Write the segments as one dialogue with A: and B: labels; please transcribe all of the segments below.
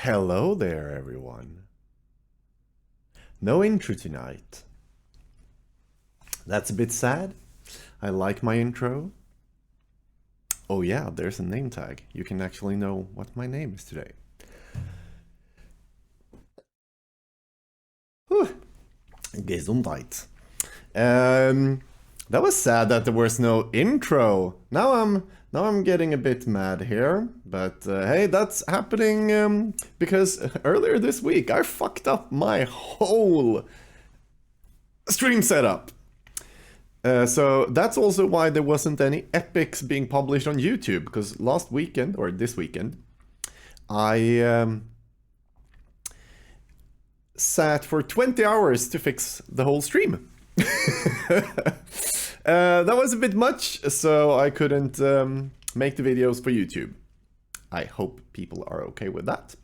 A: Hello there, everyone. No intro tonight. That's a bit sad. I like my intro. Oh yeah, there's a name tag. You can actually know what my name is today. Whew. Gesundheit. That was sad that there was no intro. Now I'm getting a bit mad here, but hey, that's happening because earlier this week I fucked up my whole stream setup. So that's also why there wasn't any epics being published on YouTube, because last weekend, or this weekend, I sat for 20 hours to fix the whole stream. That was a bit much, so I couldn't make the videos for YouTube. I hope people are okay with that.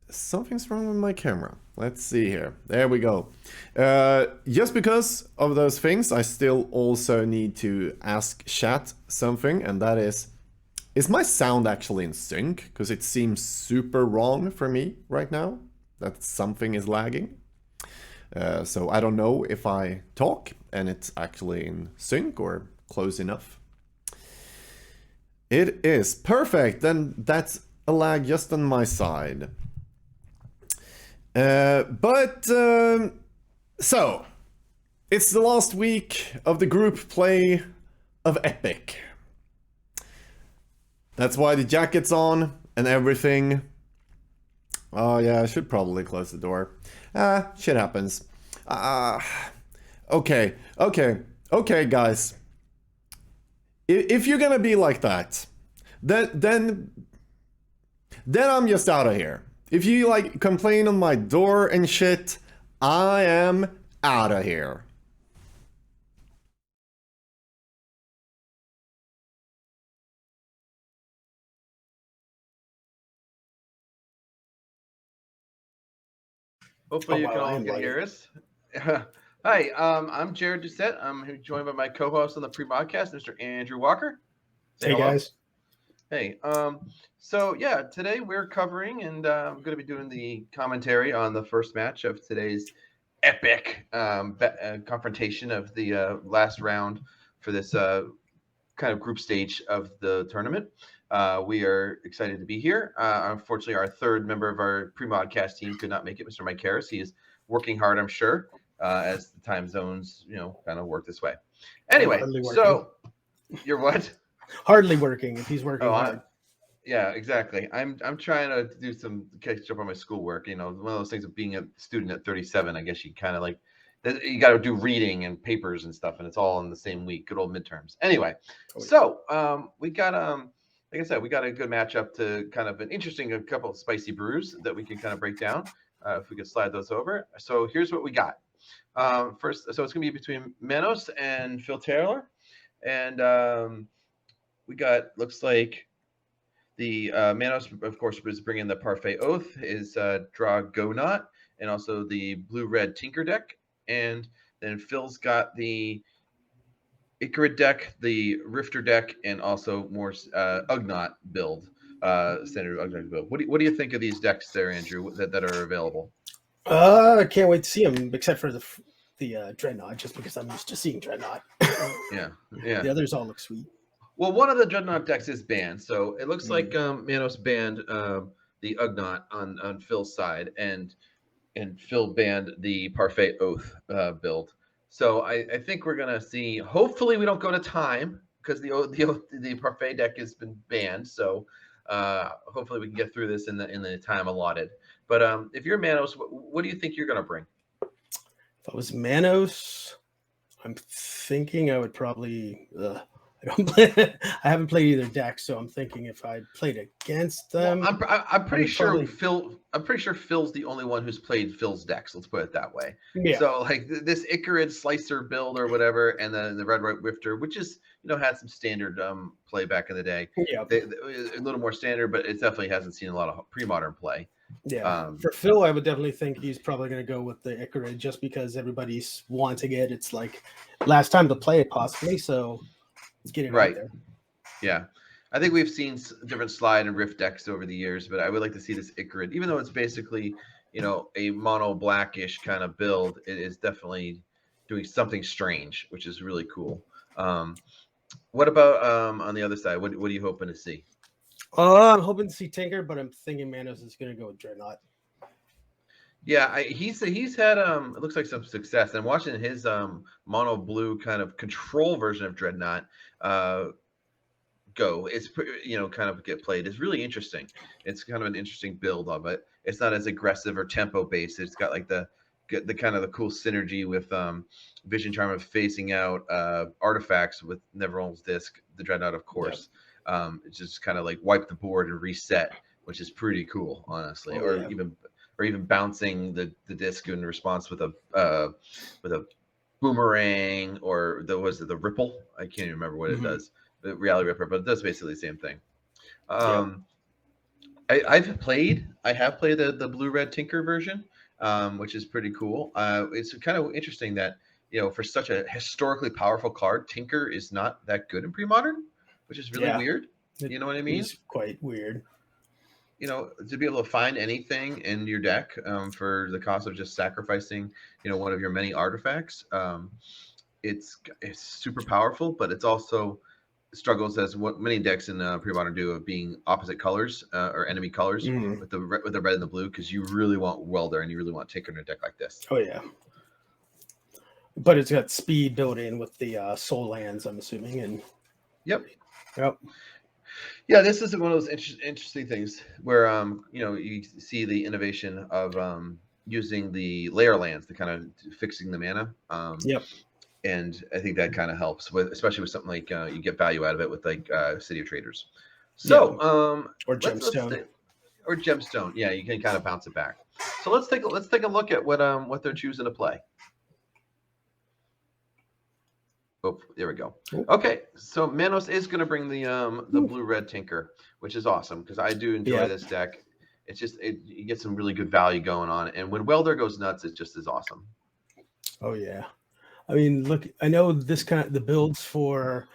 A: Something's wrong with my camera. Let's see here. There we go. Just because of those things, I still also need to ask chat something, and that is my sound actually in sync? Because it seems super wrong for me right now, that something is lagging. So I don't know if I talk and it's actually in sync or close enough. It is perfect. Then that's a lag just on my side. So it's the last week of the group play of Epic. That's why the jacket's on and everything. Oh yeah, I should probably close the door. Shit happens. Okay, guys. If you're gonna be like that, then I'm just out of here. If you like complain on my door and shit, I am out of here.
B: Hopefully you can all hear us. Hi, I'm Jared Doucette. I'm joined by my co-host on the Premodcast, Mr. Andrew Walker.
C: Say hey hello. Guys.
B: Hey, so yeah, today we're covering and I'm going to be doing the commentary on the first match of today's epic confrontation of the last round for this kind of group stage of the tournament. We are excited to be here. Unfortunately, our third member of our pre-modcast team could not make it, Mr. Mike Harris. He is working hard, I'm sure, as the time zones, kind of work this way. Anyway, so you're what?
C: Hardly working if he's working hard.
B: Yeah, exactly. I'm trying to do some catch up on my schoolwork. One of those things of being a student at 37. I guess you kind of like you got to do reading and papers and stuff, and it's all in the same week. Good old midterms. Anyway, so we got like I said, we got a good matchup to kind of an interesting a couple of spicy brews that we can kind of break down. If we could slide those over. So here's what we got. First, so it's gonna be between Manos and Phil Taylor, and we got looks like the Manos, of course, was bringing the Parfait Oath, is Dragonot, and also the blue-red Tinker deck. And then Phil's got the Icarid deck, the Rifter deck, and also more Ugnaught build, standard Ugnaught build. What do you think of these decks there, Andrew, that are available?
C: I can't wait to see them, except for the Dreadnought, just because I'm used to seeing Dreadnought.
B: Yeah.
C: The others all look sweet.
B: Well, one of the Dreadnought decks is banned, so it looks like Manos banned the Ugnaught on Phil's side, and Phil banned the Parfait Oath build. So I think we're gonna see. Hopefully, we don't go to time because the Parfait deck has been banned. So hopefully, we can get through this in the time allotted. But if you're Manos, what do you think you're gonna bring?
C: If I was Manos, I'm thinking I would probably. I haven't played either deck, so I'm thinking if I played against them,
B: well, I'm pretty sure Phil. I'm pretty sure Phil's the only one who's played Phil's decks. Let's put it that way.
C: Yeah.
B: So like this Icarid Slicer build or whatever, and then the Red White Rifter, which is had some standard play back in the day.
C: Yeah.
B: A little more standard, but it definitely hasn't seen a lot of pre-modern play.
C: Yeah. For Phil, I would definitely think he's probably going to go with the Icarid just because everybody's wanting it. It's like last time to play it possibly, so. Let's get it
B: right
C: out there.
B: Yeah, I think we've seen different slide and rift decks over the years, but I would like to see this Icarid, even though it's basically, a mono blackish kind of build. It is definitely doing something strange, which is really cool. What about on the other side? What are you hoping to see?
C: I'm hoping to see Tinker, but I'm thinking Manos is going to go with Dreadnought.
B: Yeah, he's had it looks like some success. And watching his mono blue kind of control version of Dreadnought go, it's kind of get played. It's really interesting. It's kind of an interesting build of it. It's not as aggressive or tempo based. It's got like the kind of the cool synergy with Vision Charm of facing out artifacts with Neverwhelm's Disc, the Dreadnought, of course. It's just kind of like wipe the board and reset, which is pretty cool, honestly. Or even bouncing the disc in response with a boomerang, or the ripple. I can't even remember what it does. The Reality Ripper, but it does basically the same thing. I have played the blue red Tinker version, which is pretty cool. It's kind of interesting that for such a historically powerful card, Tinker is not that good in Premodern, which is really weird. You know what I mean?
C: It's quite weird.
B: To be able to find anything in your deck for the cost of just sacrificing, one of your many artifacts, it's super powerful, but it's also struggles as what many decks in Premodern do of being opposite colors or enemy colors with the red and the blue, because you really want Welder and you really want Tinker in a deck like this.
C: Oh yeah, but it's got speed built in with the soul lands, I'm assuming, and
B: Yep.
C: Yeah,
B: this is one of those interesting things where you see the innovation of using the layer lands to kind of fixing the mana. And I think that kind of helps especially with something like you get value out of it with like City of Traders. So
C: or Gemstone.
B: Or Gemstone. Yeah, you can kind of bounce it back. So let's take a look at what they're choosing to play. Oh, there we go. Okay, so Manos is going to bring the blue-red Tinker, which is awesome because I do enjoy this deck. It's just you get some really good value going on, and when Welder goes nuts, it's just as awesome.
C: Oh yeah, I mean, look, I know the builds for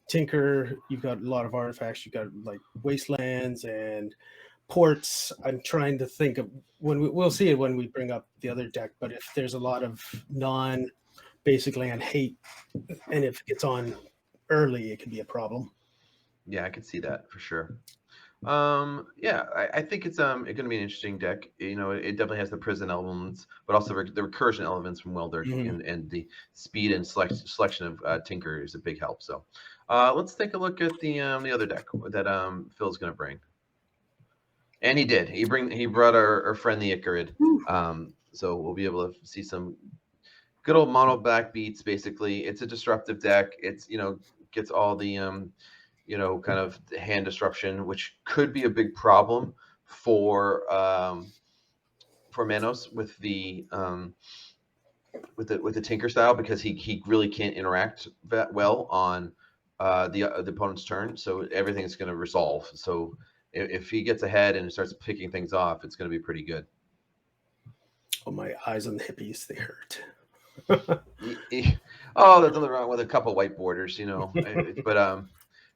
C: Tinker. You've got a lot of artifacts. You've got like wastelands and ports. I'm trying to think of we'll see it when we bring up the other deck. But if there's a lot of basic land hate, and if it gets on early, it could be a problem.
B: Yeah, I could see that for sure. I think it's going to be an interesting deck. It definitely has the prison elements, but also the recursion elements from Welder, and the speed and selection of Tinker is a big help. So let's take a look at the other deck that Phil's going to bring. And he did. He brought our friend the Icarid. So we'll be able to see some good old mono black beats. Basically, it's a disruptive deck. It's gets all the kind of hand disruption, which could be a big problem for Manos with the Tinker style, because he really can't interact that well on the opponent's turn. So everything's going to resolve. So if he gets ahead and starts picking things off, it's going to be pretty good.
C: Oh, my eyes on the hippies, they hurt.
B: Oh, there's nothing wrong with a couple white borders,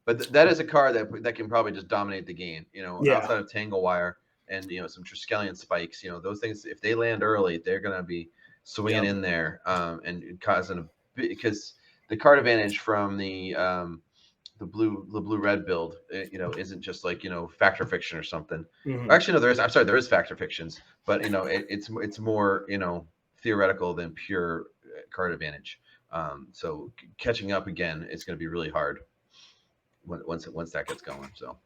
B: but that is a card that can probably just dominate the game, outside of Tangle Wire and some Triskelion spikes, those things, if they land early, they're gonna be swinging in there and causing because the card advantage from the blue red build, isn't just like Factor Fiction or something. Actually, no, there is Factor Fictions, but it's more theoretical than pure card advantage. So catching up again is going to be really hard once that gets going. So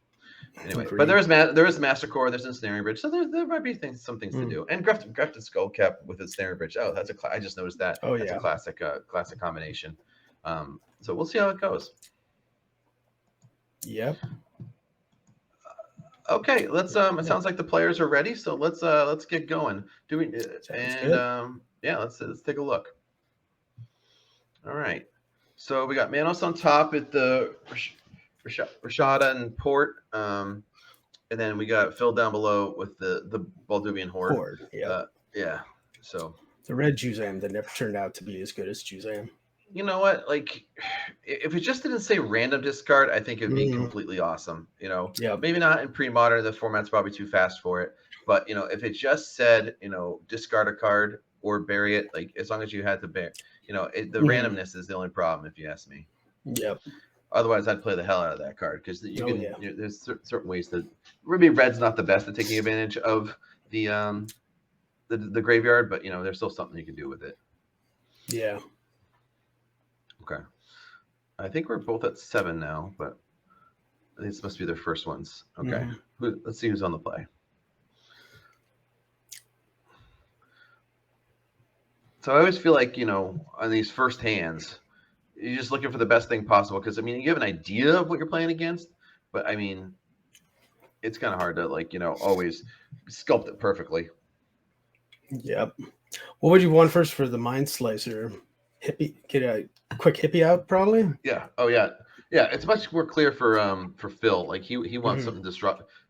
B: anyway, but there is Master Core, there's Ensnaring Bridge, so there might be some things to do. And Grefted Skullcap with its Ensnaring Bridge. Oh, I just noticed that.
C: Oh,
B: that's a classic combination. So we'll see how it goes.
C: Yep.
B: Okay, let's. It sounds like the players are ready, so let's get going. Let's take a look. All right, so we got Manos on top at the Rashada and Port, and then we got Phil down below with the Balduvian Horde.
C: Yeah.
B: So
C: the red Juzam that never turned out to be as good as Juzam.
B: You know what? Like, if it just didn't say random discard, I think it'd be completely awesome. You know,
C: Yeah.
B: maybe not in pre-modern. The format's probably too fast for it. But you know, if it just said, you know, discard a card or bury it, like as long as you had to bear, you know, the randomness is the only problem, if you ask me.
C: Yep.
B: Otherwise, I'd play the hell out of that card because you can.
C: Yeah.
B: You know, there's certain ways that maybe red's not the best at taking advantage of the graveyard, but you know, there's still something you can do with it.
C: Yeah.
B: Okay. I think we're both at 7 now, but these must be their first ones. Okay. Let's see who's on the play. So I always feel like, you know, on these first hands, you're just looking for the best thing possible because, I mean, you have an idea of what you're playing against, but I mean, it's kind of hard to, like, you know, always sculpt it perfectly.
C: Yep. What would you want first for the Mind Slicer? Hippie, get a quick hippie out, probably.
B: Yeah. Oh yeah. Yeah. It's much more clear for Phil. Like he wants something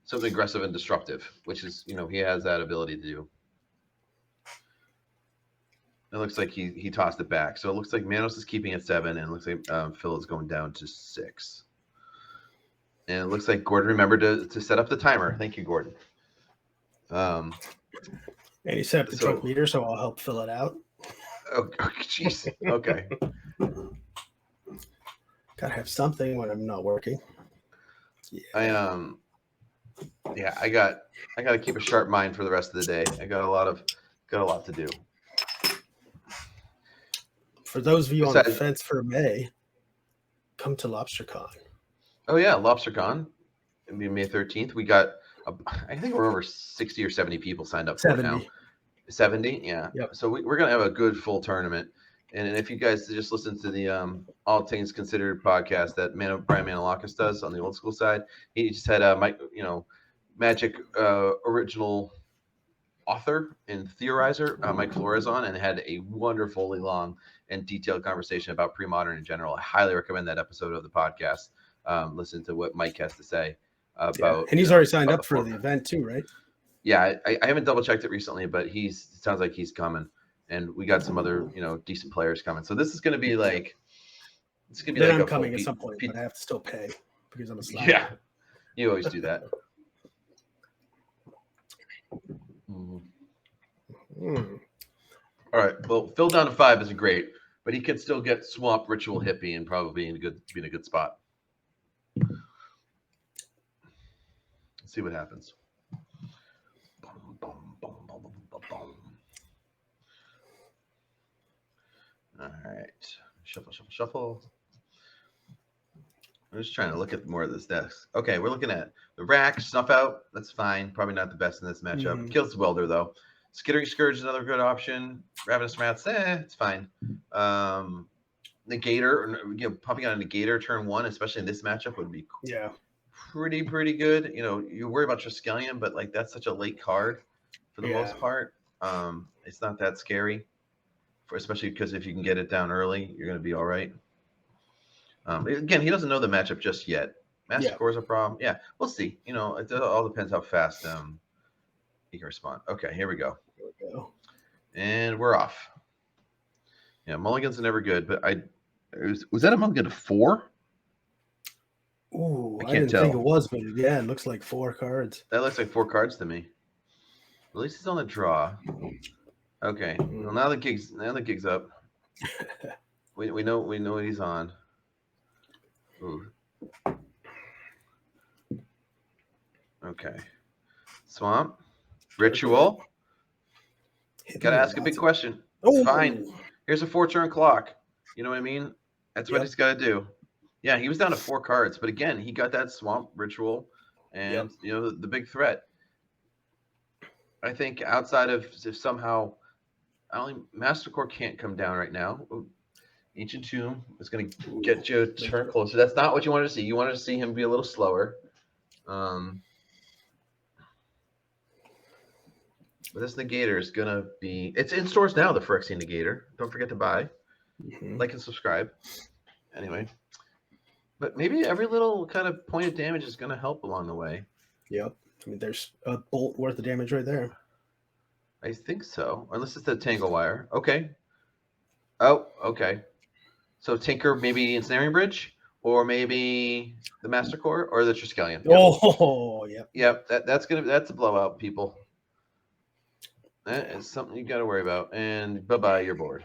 B: something aggressive and disruptive, which is, you know, he has that ability to do. It looks like he tossed it back. So it looks like Manos is keeping at 7, and it looks like Phil is going down to 6. And it looks like Gordon remembered to set up the timer. Thank you, Gordon.
C: And he set up the trunk meter, so I'll help fill it out.
B: Oh, jeez. Okay.
C: Gotta have something when I'm not working.
B: Yeah. I got to keep a sharp mind for the rest of the day. I got a lot to do.
C: For those of you on the fence for May, come to LobsterCon.
B: Oh yeah, LobsterCon. It'll be May 13th. We got, I think we're over 60 or 70 people signed up for it now. 70, yeah.
C: Yep.
B: So we're gonna have a good full tournament. And if you guys just listen to the All Things Considered podcast that Brian Manolakis does on the old school side, he just had Magic original author and theorizer Mike Flores on, and had a wonderfully long and detailed conversation about pre-modern in general. I highly recommend that episode of the podcast. Listen to what Mike has to say about.
C: And he's already signed up for the event too, right?
B: Yeah, I haven't double checked it recently, but it sounds like he's coming, and we got some other decent players coming. So this is going to be like,
C: I'm coming at some point, but I have to still pay because I'm a slacker.
B: Yeah, you always do that. All right. Well, Phil down to 5 isn't great, but he can still get Swamp Ritual Hippie and probably be in a good spot. Let's see what happens. All right. Shuffle. I'm just trying to look at more of this desk. Okay, we're looking at the Rack, Snuff Out. That's fine. Probably not the best in this matchup. Kills the Welder, though. Skittering Scourge is another good option. Ravenous Rats, it's fine. Negator, popping out a Negator turn 1, especially in this matchup, would be pretty good. You worry about Triskelion, but like that's such a late card for the most part. It's not that scary, especially because if you can get it down early, you're going to be all right. Again, he doesn't know the matchup just yet. Master Core is a problem. Yeah, we'll see. It all depends how fast he can respond. Okay, here we go. And we're off. Yeah, mulligans are never good, but was that a mulligan of 4?
C: Ooh, I didn't think it was, but yeah, it looks like 4 cards.
B: That looks like 4 cards to me. At least he's on the draw. Okay. Well, now the gig's up. we know what he's on. Ooh. Okay. Swamp. Ritual. Gotta ask a big question. It's fine. Here's a 4-turn clock. You know what I mean? That's what he's got to do. Yeah, he was down to 4 cards, but again, he got that Swamp Ritual and the big threat. I think outside of if somehow Master Core can't come down right now. Ancient Tomb is going to get you a turn closer. That's not what you wanted to see. You wanted to see him be a little slower. But this Negator is going to be... It's in stores now, the Phyrexian Negator. Don't forget to buy. Like and subscribe. Anyway. But maybe every little kind of point of damage is going to help along the way.
C: Yep. I mean, there's a bolt worth of damage right there.
B: I think so. Unless it's the Tangle Wire. Okay. Oh, okay. So Tinker, maybe Ensnaring Bridge, or maybe the Master Core, or the Triskelion. Yep.
C: Oh, yep.
B: Yep, that's a blowout, people. That is something you got to worry about. And bye-bye, you're bored.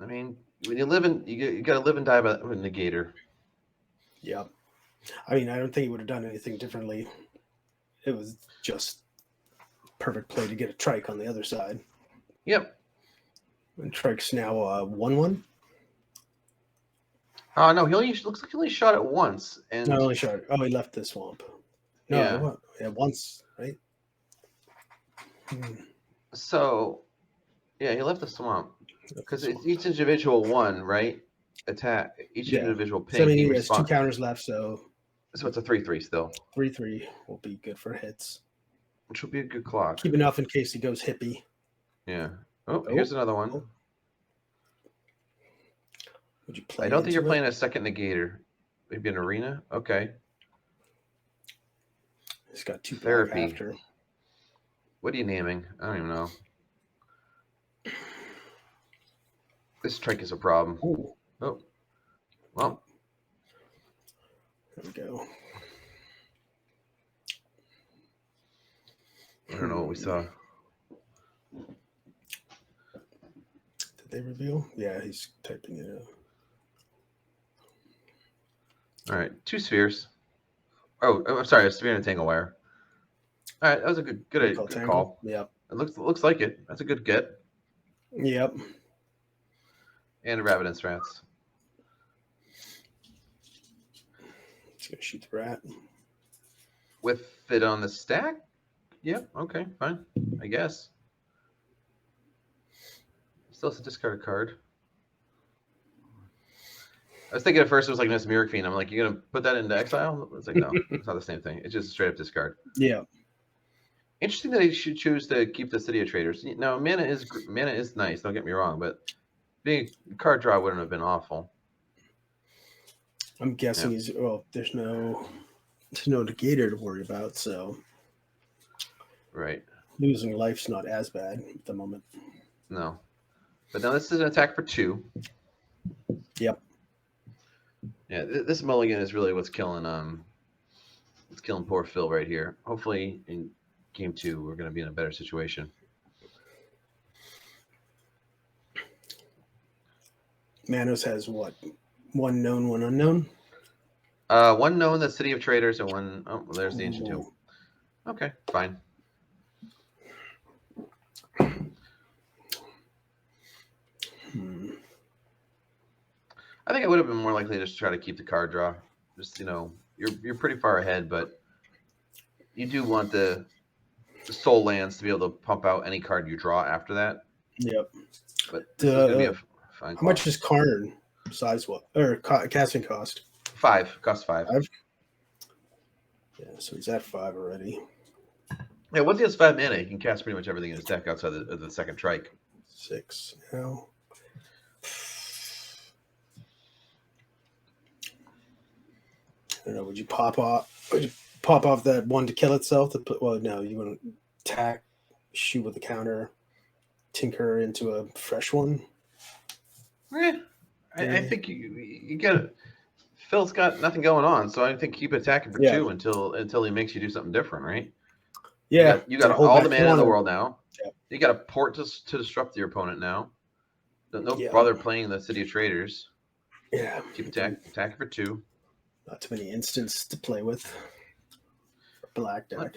B: I mean, when you live in, you got to live and die by with Negator.
C: Yep. I mean, I don't think he would have done anything differently. It was just perfect play to get a trike on the other side.
B: Yep.
C: And trike's now 1-1.
B: No, looks like he only shot it once, and
C: Not only shot. Oh, he left the swamp. No,
B: yeah,
C: once, right?
B: So, yeah, he left the swamp because it's each individual one, right? Attack each individual ping.
C: So, I mean, he has 2 counters left, so
B: it's a 3/3 still.
C: 3/3 will be good for hits,
B: which will be a good clock.
C: Keep enough in case he goes hippie.
B: Yeah. Oh, here's another one.
C: Would you play?
B: I don't think you're playing a second Negator. Maybe an arena. Okay.
C: He's got 2
B: therapy
C: after.
B: What are you naming? I don't even know. This trike is a problem.
C: Ooh.
B: Oh. Well.
C: There we go.
B: I don't know what we saw.
C: Did they reveal? Yeah, he's typing it out.
B: All right, 2 spheres. Oh, I'm sorry, a sphere and a tangle wire. All right, that was a good call.
C: Yep.
B: It looks like it. That's a good get.
C: Yep.
B: And a rabbit and strats.
C: Just gonna shoot the rat.
B: With it on the stack? Yep. Okay, fine. I guess. Still has to discard a card. I was thinking at first it was like this Mirror Fiend. I'm like, you're gonna put that into exile? It's like, no, it's not the same thing. It's just straight up discard.
C: Yeah.
B: Interesting that he should choose to keep the City of Traders. Now, mana is nice. Don't get me wrong, but being a card draw wouldn't have been awful.
C: I'm guessing there's no Negator to worry about, so
B: right.
C: Losing life's not as bad at the moment.
B: No, but now this is an attack for 2.
C: Yep.
B: Yeah, this mulligan is really what's killing poor Phil right here. Hopefully in game 2 we're going to be in a better situation.
C: Manos has what? 1 known, 1 unknown?
B: 1 known, the City of Traders, and 1 well, there's the Ancient Tomb. Okay, fine. I think I would have been more likely to just try to keep the card draw. Just, you're pretty far ahead, but you do want the soul lands to be able to pump out any card you draw after that.
C: Yep.
B: But this is gonna be a fine.
C: How much is Karn size? What or casting cost?
B: 5. Cost 5.
C: Yeah, so he's at 5 already.
B: Yeah, once he has 5 mana, he can cast pretty much everything in his deck outside of the second trike.
C: 6 now. I don't know. Would you pop off that one to kill itself? Well, no. You want to attack, shoot with a counter, tinker into a fresh one.
B: I think you get it. Phil's got nothing going on, so I think keep attacking for 2 until he makes you do something different, right?
C: Yeah,
B: you got all the mana in the world now.
C: Yeah.
B: You got a port to disrupt your opponent now. No bother playing the City of Traders.
C: Yeah,
B: keep attacking for 2.
C: Not too many instants to play with. Black deck.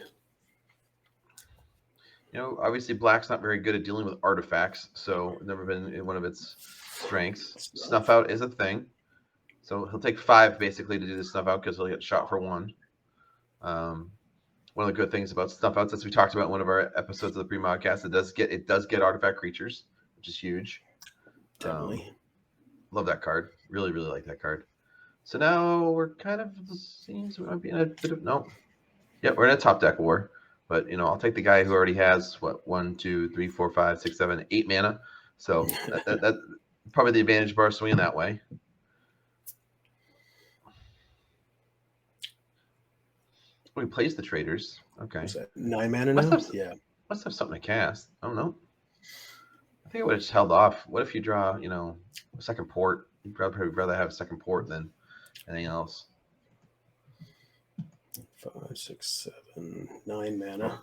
B: Obviously Black's not very good at dealing with artifacts, so never been one of its strengths. Snuff out is a thing. So he'll take 5 basically to do the snuff out because he'll get shot for 1. One of the good things about snuff outs, as we talked about in one of our episodes of the pre-modcast, it does get artifact creatures, which is huge.
C: Definitely.
B: Love that card. Really, really like that card. So now we're kind of seems we might be in a bit of we're in a top deck war. But I'll take the guy who already has 1, 2, 3, 4, 5, 6, 7, 8 mana. So that probably the advantage bar swinging that way. Oh, he plays the Traders. Okay.
C: Is that 9 mana now?
B: Must have something to cast. I don't know. I think I would have just held off. What if you draw, a second port? You'd probably rather have a second port than anything else.
C: 5, 6, 7, 9 mana.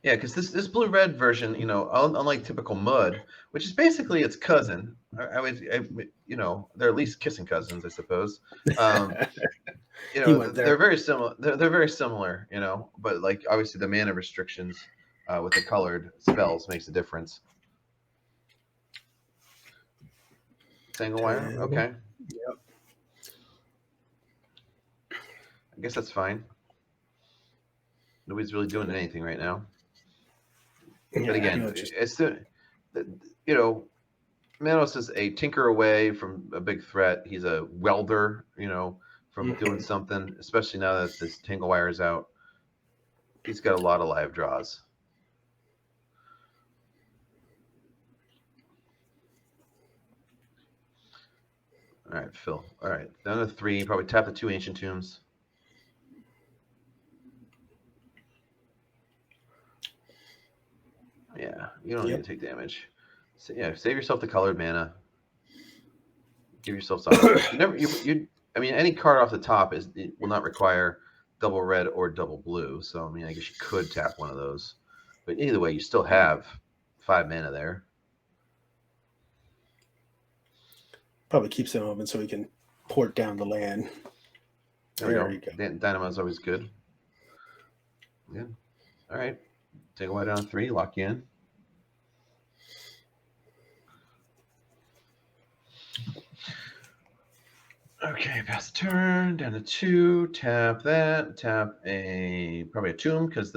B: Yeah, because this blue-red version, unlike typical mud, which is basically its cousin, they're at least kissing cousins, I suppose.
C: He went there.
B: They're very similar. They're very similar, but like obviously the mana restrictions with the colored spells makes a difference. Single wire, okay.
C: Yep.
B: I guess that's fine. Nobody's really doing anything right now.
C: Yeah,
B: But again, Manos is a tinker away from a big threat. He's a welder, from doing something, especially now that this Tangle Wire is out. He's got a lot of live draws. All right, Phil. All right, down to 3. Probably tap the 2 Ancient Tombs. Yeah, you don't need to take damage. So, yeah, save yourself the colored mana. Give yourself something. Any card off the top will not require double red or double blue. So I guess you could tap one of those. But either way, you still have 5 mana there.
C: Probably keeps him open so he can port down the land.
B: There we go. Dynamo's always good. Yeah. All right. Take a white down to 3. Lock you in. Okay, pass the turn, down to 2, tap that, tap probably a tomb because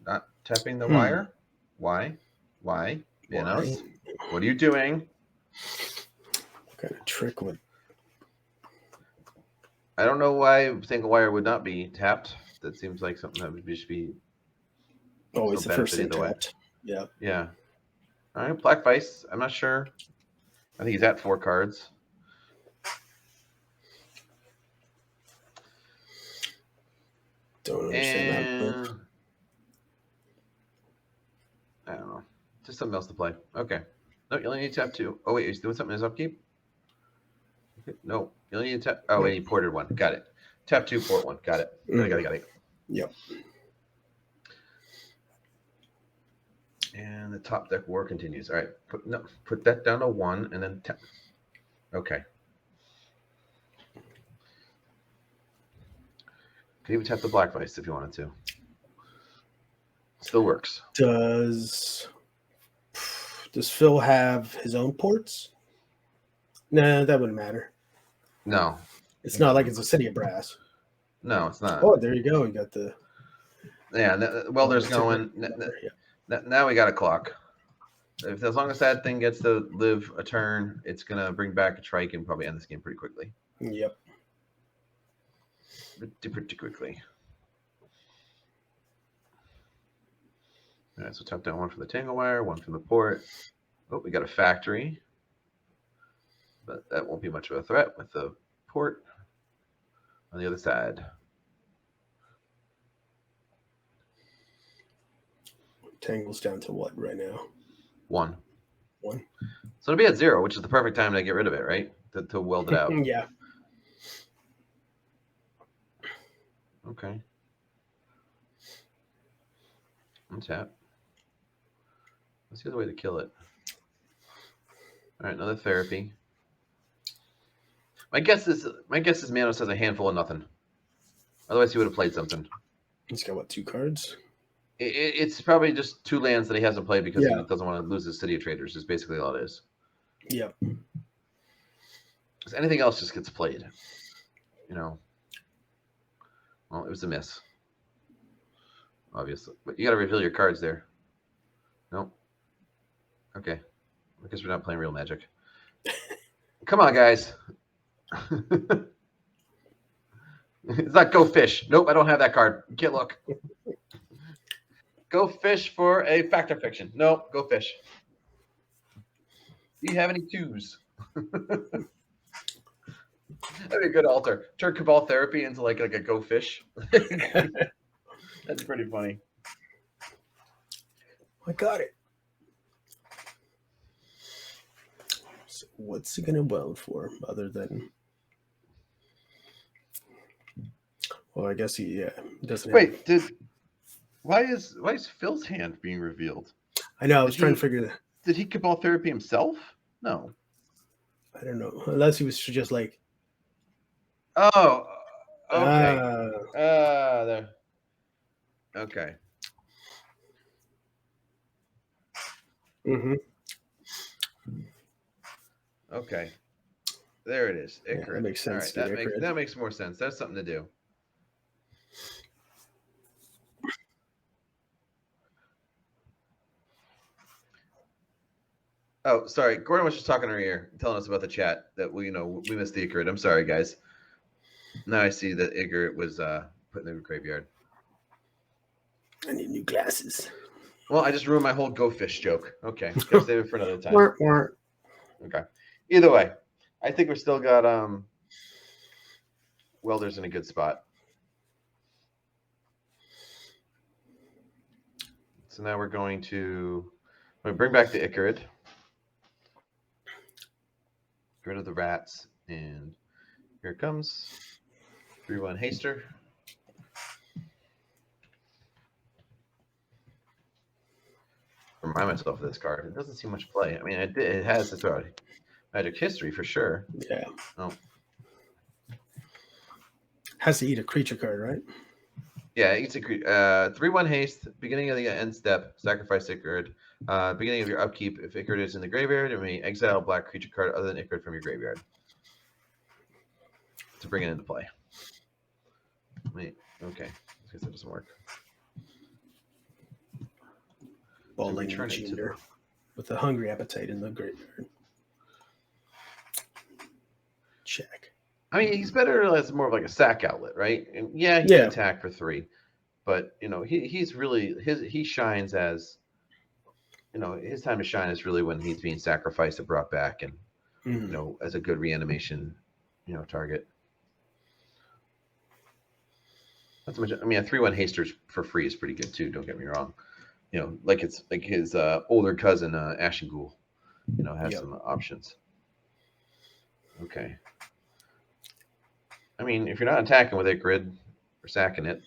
B: not tapping the wire. Why? Manos, what are you doing?
C: What kind of trick would?
B: I don't know why single wire would not be tapped. That seems like something that should be
C: always the first thing tapped. Yeah.
B: Yeah. All right, Black Vice. I'm not sure. I think he's at 4 cards.
C: Don't understand that.
B: I don't know. Just something else to play. Okay. No, you only need to tap 2. Oh, wait. He's doing something in his upkeep? Okay. No. You only need to tap. Oh, wait. He ported 1. Got it. Tap 2, port 1. Got it. Got it.
C: Yep.
B: And the top deck war continues. All right. Put that down to 1 and then tap. Okay. Could even tap the Black Vice if you wanted to. Still works.
C: Does Phil have his own ports? Nah, that wouldn't matter.
B: No.
C: It's not like it's a City of Brass.
B: No, it's not.
C: Oh, there you go. You got the...
B: Yeah, Welder's going. Now we got a clock. As long as that thing gets to live a turn, it's going to bring back a trike and probably end this game pretty quickly.
C: Yep.
B: Pretty quickly. All right, so tap down 1 for the Tangle Wire, 1 from the port. Oh, we got a factory. But that won't be much of a threat with the port on the other side.
C: Tangle's down to what right now?
B: 1.
C: 1.
B: So it'll be at 0, which is the perfect time to get rid of it, right? To weld it out.
C: Yeah.
B: Okay. Untap. Let's see the other way to kill it. All right, another therapy. My guess is Manos has a handful of nothing. Otherwise, he would have played something.
C: He's got what, 2 cards?
B: It's probably just 2 lands that he hasn't played because he doesn't want to lose his City of Traders. Is basically all it is.
C: Yep.
B: Because anything else just gets played. Well, it was a miss. Obviously. But you got to reveal your cards there. Nope. Okay. I guess we're not playing real Magic. Come on, guys. It's not Go Fish. Nope, I don't have that card. You can't look. Go Fish for a Fact or Fiction. Nope, Go Fish. Do you have any 2s? That'd be a good altar. Turn Cabal Therapy into like a Go Fish. That's pretty funny.
C: I got it. So what's he gonna weld for other than? Well, I guess he doesn't have.
B: Wait, why is Phil's hand being revealed?
C: I know. I was
B: Did
C: trying
B: he-
C: to figure that.
B: Did he cabal therapy himself? No.
C: I don't know. Unless he was just like.
B: Oh, okay.
C: Uh,
B: There. Okay.
C: mm-hmm.
B: Okay. There it is.
C: Yeah, that makes sense,
B: All right,
C: dude,
B: that makes more sense. That's something to do. Oh, sorry. Gordon was just talking in our ear, telling us about the chat that we missed the Icarus. I'm sorry, guys. Now I see that Icarus was put in the graveyard.
C: I need new glasses.
B: Well, I just ruined my whole Go Fish joke. Okay, gotta save it for another time. Okay. Either way, I think we've still got welders in a good spot. So now we're going to bring back the Icarus. Get rid of the rats, and here it comes. 3/1 Haster. Remind myself of this card. It doesn't see much play. I mean, it has its Magic history for sure.
C: Yeah.
B: Oh.
C: Has to eat a creature card, right?
B: Yeah, it eats a creature. 3/1 haste. Beginning of the end step. Sacrifice Icarus. Beginning of your upkeep. If Icarus is in the graveyard, you may exile a black creature card other than Icarus from your graveyard to bring it into play. Wait. Okay. I guess that doesn't work.
C: Balling Junior with a hungry appetite in the graveyard. Check.
B: I mean, he's better as more of like a sack outlet, right? And yeah, he can attack for 3, but he's really he shines as his time to shine is really when he's being sacrificed and brought back, and as a good reanimation, target. Not so much. I mean, a 3/1 hasters for free is pretty good too. Don't get me wrong. Like it's like his older cousin Ashen Ghoul, has some options. Okay. I mean, if you're not attacking with Icarus or sacking it,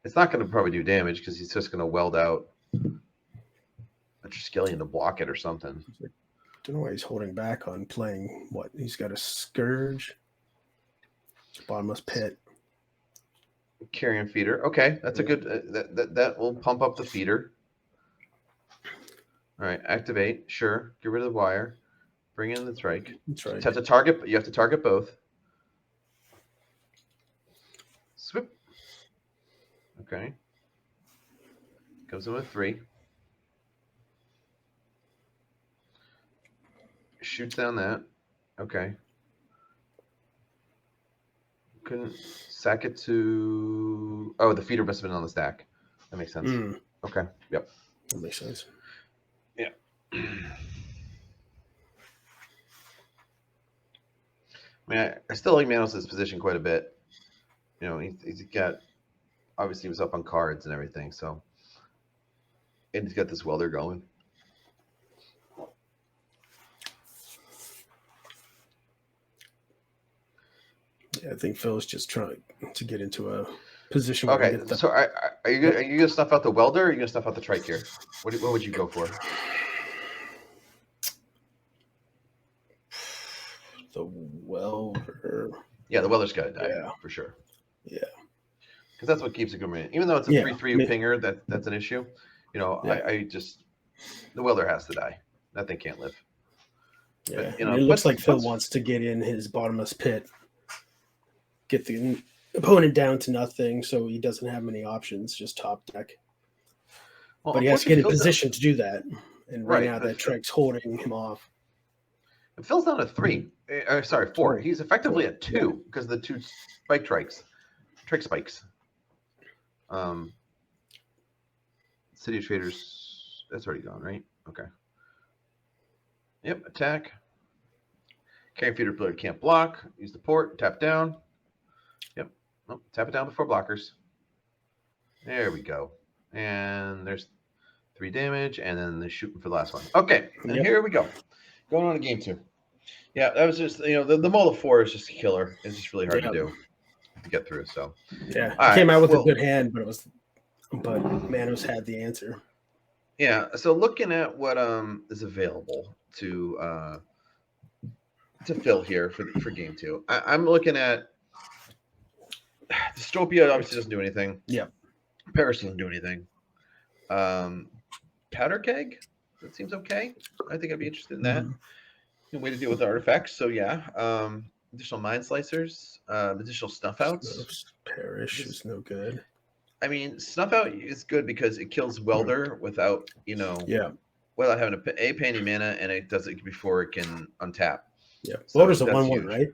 B: it's not going to probably do damage because he's just going to weld out a Triskelion to block it or something.
C: I don't know why he's holding back on playing what? He's got a Scourge, Bottomless Pit.
B: Carrion Feeder. Okay, that's a good. That will pump up the feeder. All right, activate. Sure. Get rid of the wire. Bring in the trike.
C: That's right.
B: You have to target both. Swoop. Okay. Comes in with 3. Shoots down that. Okay. Couldn't sack it to. Oh, the feeder must have been on the stack. That makes sense. Okay. Yep.
C: That makes sense.
B: Yeah. I mean, I still like Manos' position quite a bit. He's got. Obviously, he was up on cards and everything, so. And he's got this welder going.
C: Yeah, I think Phil's just trying to get into a position where
B: Okay, so are you gonna snuff out the welder, or are you gonna snuff out the trike here? What would you go for?
C: The welder.
B: Yeah, the welder's gotta die.
C: Yeah.
B: For sure.
C: Yeah.
B: Because that's what keeps it going. Even though it's a 3/3 pinger, that's an issue. I just the welder has to die. That thing can't live.
C: Yeah,
B: But,
C: it looks like Phil wants to get in his Bottomless Pit, get the opponent down to nothing, so he doesn't have many options, just top deck.
B: Well,
C: but he has to get in position to do that, and right now that trike's holding him off.
B: And Phil's down to 3. Sorry, 4. He's effectively at 2 because of the 2 spike trike spikes. City of Traders, that's already gone, right? Okay. Yep, attack. Carry feeder player can't block. Use the port, tap down. Yep. Nope, tap it down before blockers. There we go. And there's 3 damage, and then they shoot for the last one. Okay, and
C: Yep.
B: here we go. Going on to game 2. Yeah, that was just, the Mull of 4 is just a killer. It's just really hard to do, to get through. So,
C: Yeah,
B: all
C: came
B: right,
C: out with
B: well,
C: a good hand, but Manos had the answer.
B: yeah. So looking at what is available to fill here for game 2, I'm looking at Dystopia. Obviously doesn't do anything.
C: Yep.
B: Paris doesn't do anything. Powder Keg, that seems okay. I think I'd be interested in that. Good way to deal with the artifacts. So yeah, additional Mind Slicers, additional Snuff Outs.
C: Perish is no good.
B: I mean, Snuff Out is good because it kills Welder without, without having to pay any mana, and it does it before it can untap.
C: Yeah,
B: So
C: Welder's a
B: that's
C: 1/1,
B: huge.
C: right?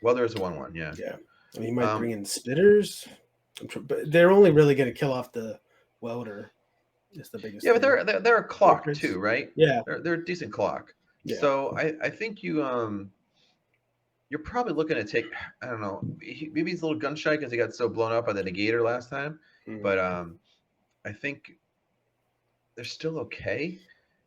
B: Welder is a 1/1, yeah.
C: Yeah, I mean, he might bring in Spitters, but they're only really going to kill off the Welder. Is the biggest.
B: Yeah,
C: thing.
B: but they're a clock too, right?
C: Yeah,
B: they're a decent clock.
C: Yeah.
B: So I think you're probably looking to take, I don't know, maybe he's a little gun shy because he got so blown up by the negator last time. But I think they're still okay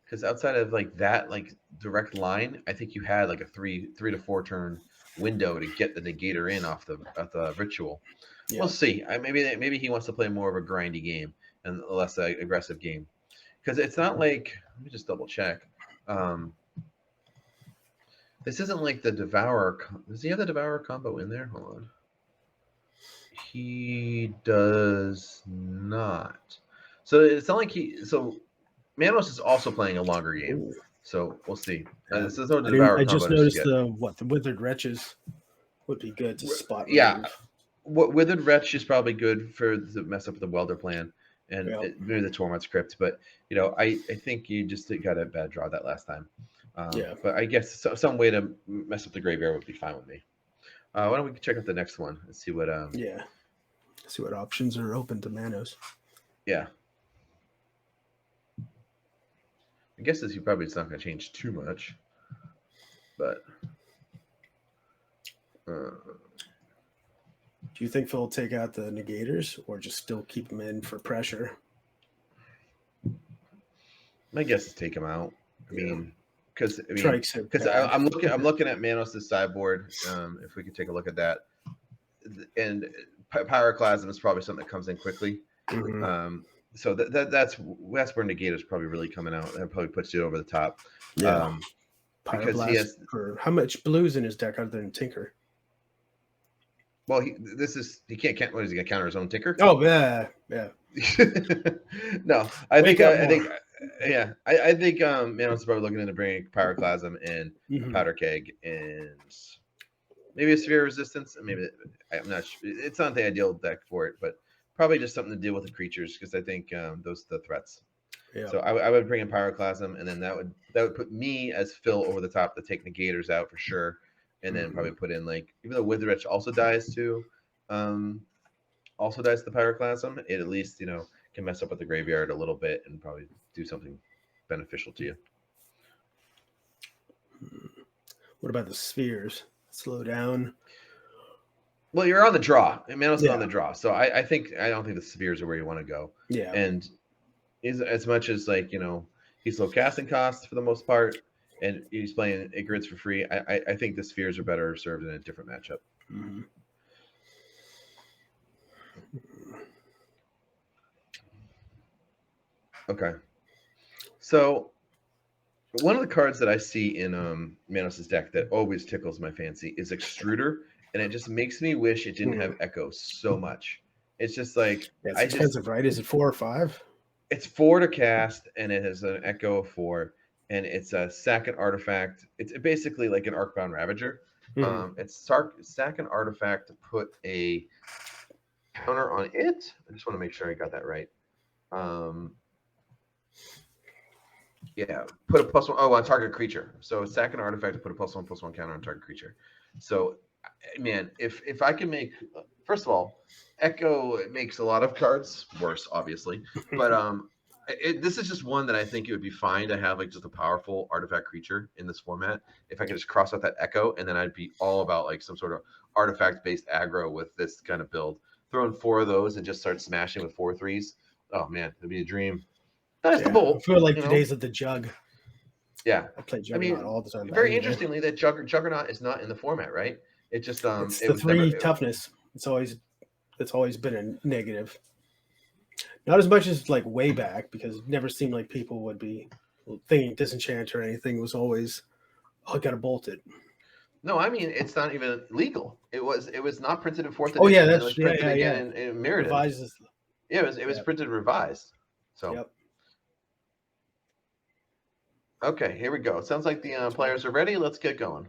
B: because outside of like that, like direct line, I think you had like a 3 to 4 turn window to get the negator in off the ritual. Yeah. We'll see. Maybe he wants to play more of a grindy game and a less aggressive game because it's not like, let me just double check. This isn't like the Devourer. Does he have the Devourer combo in there? Hold on. He does not. So it's not like So Manos is also playing a longer game. Ooh. So we'll see. This is no Devourer
C: I just noticed the Withered Wretches would be good to spot.
B: Yeah. What Withered Wretch is probably good to mess up the Welder plan and maybe the Torment's Crypt. But, I think you just got a bad draw that last time. But I guess some way to mess up the graveyard would be fine with me. Why don't we check out the next one and see what
C: see what options are open to Manos.
B: Yeah. I guess it's probably it's not going to change too much, but
C: do you think Phil will take out the negators or just still keep them in for pressure?
B: My guess is take them out. I mean. Because I'm looking at Manos' sideboard. If we could take a look at that, and Pyroclasm is probably something that comes in quickly. Mm-hmm. So that's where Negator's probably really coming out. That probably puts you over the top.
C: Yeah.
B: Because he has
C: how much blues in his deck other than Tinker?
B: Well, he can't. What is he gonna counter his own Tinker?
C: Oh yeah.
B: No, I think Manos is probably looking into bringing Pyroclasm and Powder Keg and maybe a Sphere Resistance. Maybe I'm not sure. It's not the ideal deck for it, but probably just something to deal with the creatures because I think those are the threats. Yeah. So I would bring in Pyroclasm, and then that would put me as Phil over the top to take Negators out for sure, and then probably put in like even though Withered Wretch also dies too. Also dies to the Pyroclasm, it at least, can mess up with the graveyard a little bit and probably do something beneficial to you.
C: What about the spheres? Slow down.
B: Well, you're on the draw. Manos is on the draw. So I don't think the spheres are where you want to go.
C: Yeah.
B: And as much as he's low casting costs for the most part, and he's playing Ignorance for free, I think the spheres are better served in a different matchup.
C: Mm-hmm.
B: Okay. So one of the cards that I see in Manos' deck that always tickles my fancy is Extruder, and it just makes me wish it didn't have Echo so much. It's just like
C: it's expensive, right? Is it 4 or 5?
B: It's 4 to cast, and it has an Echo of 4, and it's a sack an artifact. It's basically like an Arcbound Ravager. It's sack an artifact to put a counter on it. I just want to make sure I got that right. Yeah, put a +1 on target creature. So sack an artifact to put a +1/+1 counter on target creature. So, man, if I can make, first of all, Echo makes a lot of cards worse, obviously, but this is just one that I think it would be fine to have like just a powerful artifact creature in this format. If I could just cross out that Echo, and then I'd be all about like some sort of artifact-based aggro with this kind of build. Throw in 4 of those and just start smashing with 4/3s. Oh man, it'd be a dream. Nice the
C: I
B: bolt.
C: feel like
B: you
C: the
B: know?
C: days of the jug.
B: Yeah.
C: I play
B: I
C: Juggernaut
B: mean,
C: all the time.
B: very
C: Back in the day.
B: interestingly, that Juggernaut is not in the format, right? It just
C: It's
B: it
C: the
B: was never.
C: 3 toughness. It's always been a negative. Not as much as like way back, because it never seemed like people would be thinking disenchant or anything. It was always, oh, I gotta bolt it.
B: No, I mean it's not even legal. It was not printed in fourth
C: Oh yeah,
B: edition. It
C: that's
B: was printed
C: yeah.
B: again in Mirrodin.
C: Revises.
B: Yeah, it was
C: Yep.
B: printed revised. So
C: Yep.
B: okay, here we go. It sounds like the players are ready. Let's get going.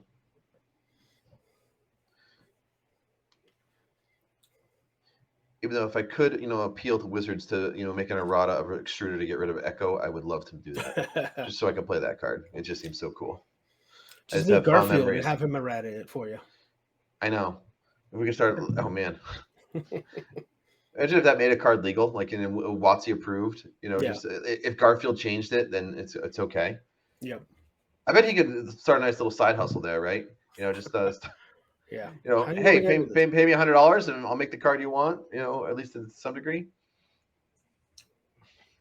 B: Even though if I could, appeal to wizards to, make an errata of an extruder to get rid of echo, I would love to do that. Just so I can play that card. It just seems so cool. I
C: Just
B: just
C: need
B: have fond
C: Garfield and
B: memories.
C: have him errata it for you.
B: I know. If we can start, oh man. Imagine if that made a card legal, like in WotC approved.
C: Yeah.
B: Just if Garfield changed it, then it's okay.
C: Yep.
B: I bet he could start a nice little side hustle there, right? Just
C: Yeah.
B: Hey, pay me $100 and I'll make the card you want. At least to some degree.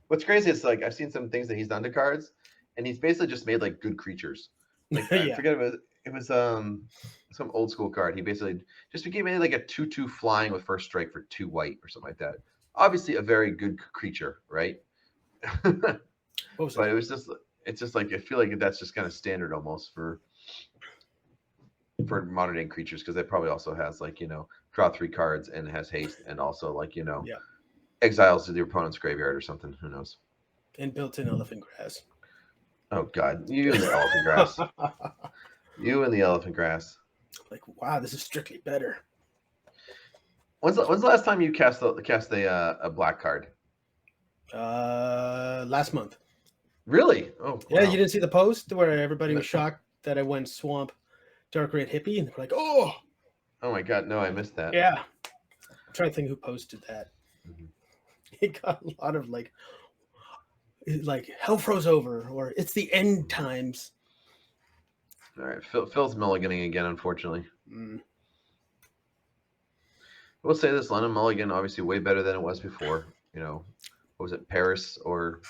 B: What's crazy is like I've seen some things that he's done to cards, and he's basically just made like good creatures. Like I
C: Yeah.
B: forget it was some old school card. He basically just became like a 2/2 flying with first strike for 2 white or something like that. Obviously a very good creature, right?
C: What was
B: But
C: that?
B: it's just like I feel like that's just kind of standard almost for modern day creatures, because it probably also has like draw 3 cards and has haste, and also like
C: Yeah.
B: exiles to the opponent's graveyard or something. Who knows?
C: And built-in elephant grass.
B: Oh God, you and the elephant grass. You and the elephant grass.
C: Like, wow, this is strictly better.
B: When's the last time you cast a black card?
C: Last month.
B: Really? Oh,
C: Yeah,
B: wow.
C: you didn't see the post where everybody was shocked that I went swamp dark red hippie, and they were like, oh
B: my God, no, I missed that.
C: yeah. I'm trying to think who posted that.
B: Mhm.
C: It got a lot of like hell froze over, or it's the end times.
B: All right, Phil's mulliganing again, unfortunately.
C: Mm.
B: I will say this: London Mulligan, obviously, way better than it was before. What was it, Paris or?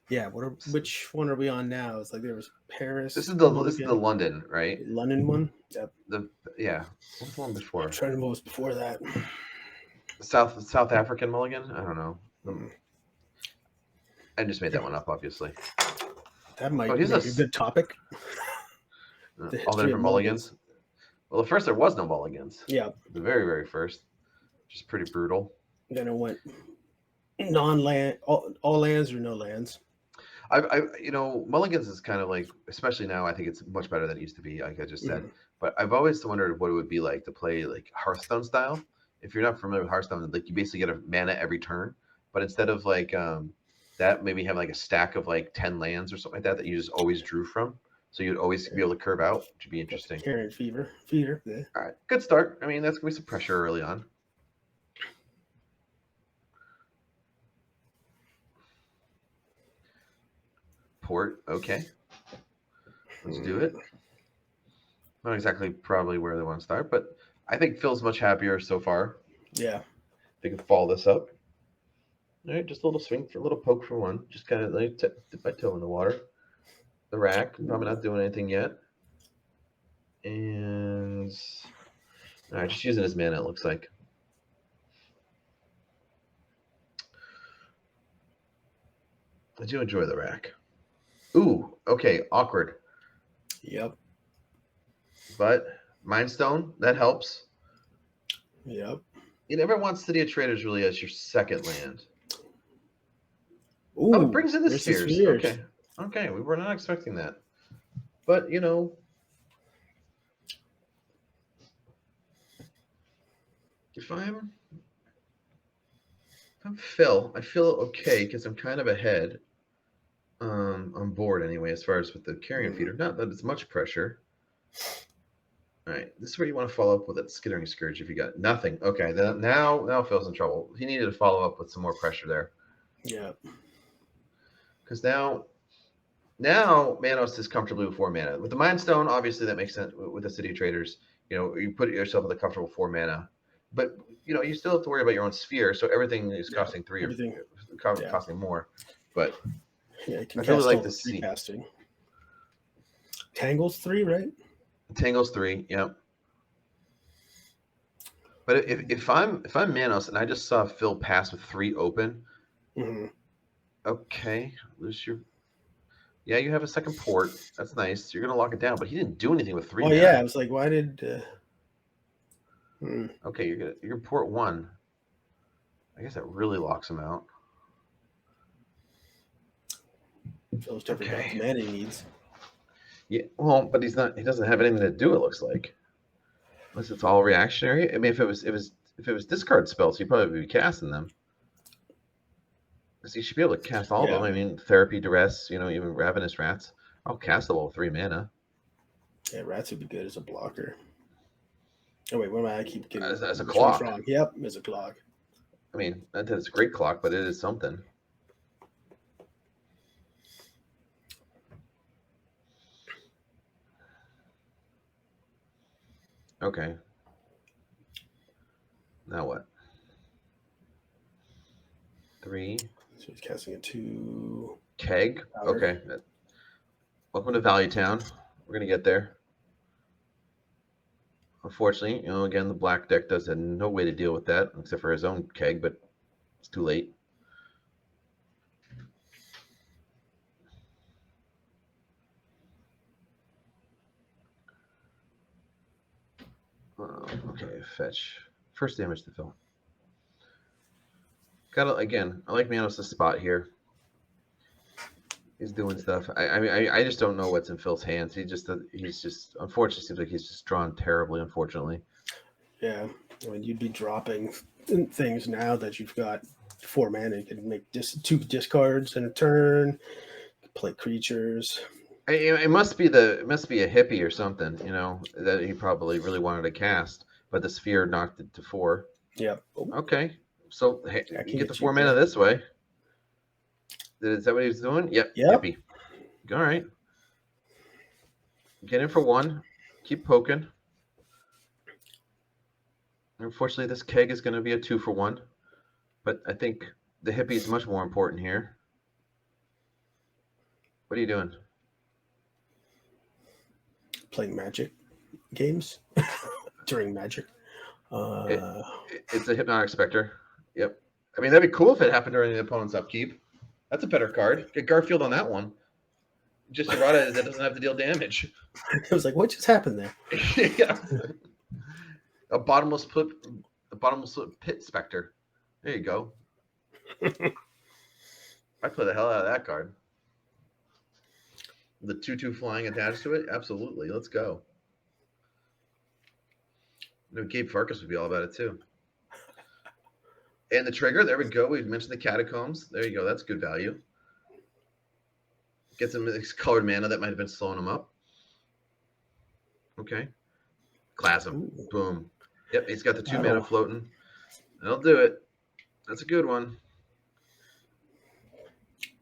C: Yeah, which one are we on now? It's like there was Paris.
B: This is the London, right?
C: London one. Yep.
B: What's the one before?
C: I'm trying to what was before that.
B: South African Mulligan. I don't know.
C: Mm.
B: I just made that one up, obviously.
C: That might be a good topic.
B: All the different mulligans. Well, at first there was no mulligans.
C: Yeah.
B: The very, very first. Which is pretty brutal.
C: Then it went non-land, all lands or no lands.
B: mulligans is kind of like, especially now, I think it's much better than it used to be, like I just said. But I've always wondered what it would be like to play like Hearthstone style. If you're not familiar with Hearthstone, like you basically get a mana every turn, but instead of like that, maybe have like a stack of like 10 lands or something like that you just always drew from. So you'd always be able to curve out, which would be interesting.
C: Carrion feeder. Yeah.
B: All right, good start. I mean, that's gonna be some pressure early on. Port, okay. Let's do it. Not exactly probably where they want to start, but I think Phil's much happier so far.
C: Yeah.
B: They can follow this up. All right, just a little swing for a little poke for one. Just kind of like dip my toe in the water. The rack, probably not doing anything yet. And all right, just using his mana, it looks like. I do enjoy the rack. Ooh, okay, awkward.
C: Yep.
B: But Mind Stone, that helps.
C: Yep.
B: You never want City of Traders really as your second land.
C: Ooh,
B: oh, it brings in the spheres.
C: spheres.
B: Okay, we were not expecting that. But, if I'm Phil, I feel okay because I'm kind of ahead on board anyway, as far as with the carrion feeder. Not that it's much pressure. All right, this is where you want to follow up with that Skittering Scourge if you got nothing. Okay, then now Phil's in trouble. He needed to follow up with some more pressure there.
C: Yeah.
B: Because now Manos is comfortably with 4 mana. With the Mind Stone, obviously that makes sense with the City Traders. You put yourself with a comfortable 4 mana. But you still have to worry about your own sphere, so everything is costing 3
C: everything.
B: or costing more. but
C: Yeah, you can
B: I'd really
C: cast
B: like
C: all
B: to
C: the
B: see.
C: casting. Tangle's 3, right?
B: Tangle's 3, yeah. But if I'm Manos and I just saw Phil pass with 3 open, okay, lose your. Yeah, you have a second port. That's nice. You're gonna lock it down, but he didn't do anything with 3
C: Oh
B: mana.
C: yeah, I was like, why did?
B: Okay, you're gonna port 1. I guess that really locks him out.
C: Phil's definitely got the mana he needs.
B: Yeah, well, but he's not. He doesn't have anything to do. It looks like, unless it's all reactionary. I mean, if it was discard spells, he'd probably be casting them. Because he should be able to cast all of them. I mean, therapy, duress, even ravenous rats. I'll cast them all 3 mana.
C: Yeah, rats would be good as a blocker. Oh wait, what am I keep getting
B: as a clock?
C: Wrong? Yep, as a clock.
B: I mean, that's a great clock, but it is something. Okay. Now what? 3.
C: So he's casting a 2.
B: Keg.
C: Powder.
B: Okay. Welcome to Valley Town. We're gonna get there. Unfortunately, again, the black deck does have no way to deal with that except for his own keg, but it's too late. Okay, fetch. First damage to Phil. Again, I like Manos' spot here. He's doing stuff. I just don't know what's in Phil's hands. He's just unfortunately seems like he's just drawn terribly, unfortunately.
C: Yeah, I mean, you'd be dropping things now that you've got 4 mana. You can make 2 discards in a turn. Play creatures.
B: It must be a hippie or something, that he probably really wanted to cast, but the sphere knocked it to 4.
C: Yep.
B: Okay, so hey, you can get the 4
C: mana
B: mana this way. Is that what he was doing? Yep. Hippie. All right. Get in for 1. Keep poking. Unfortunately, this keg is going to be a 2 for 1, but I think the hippie is much more important here. What are you doing?
C: Playing Magic games during Magic.
B: It's a Hypnotic Spectre. Yep. I mean, that'd be cool if it happened during the opponent's upkeep. That's a better card. Get Garfield on that one. Just errata that doesn't have to deal damage.
C: I was like, what just happened there?
B: Yeah. A bottomless pit specter. There you go. I play the hell out of that card. The 2/2 flying attached to it? Absolutely. Let's go. Gabe Farkas would be all about it too. And the trigger, there we go. We mentioned the catacombs. There you go. That's good value. Get some colored mana that might have been slowing him up. Okay. Class him. Boom. Yep, he's got the 2 mana floating. That'll do it. That's a good one.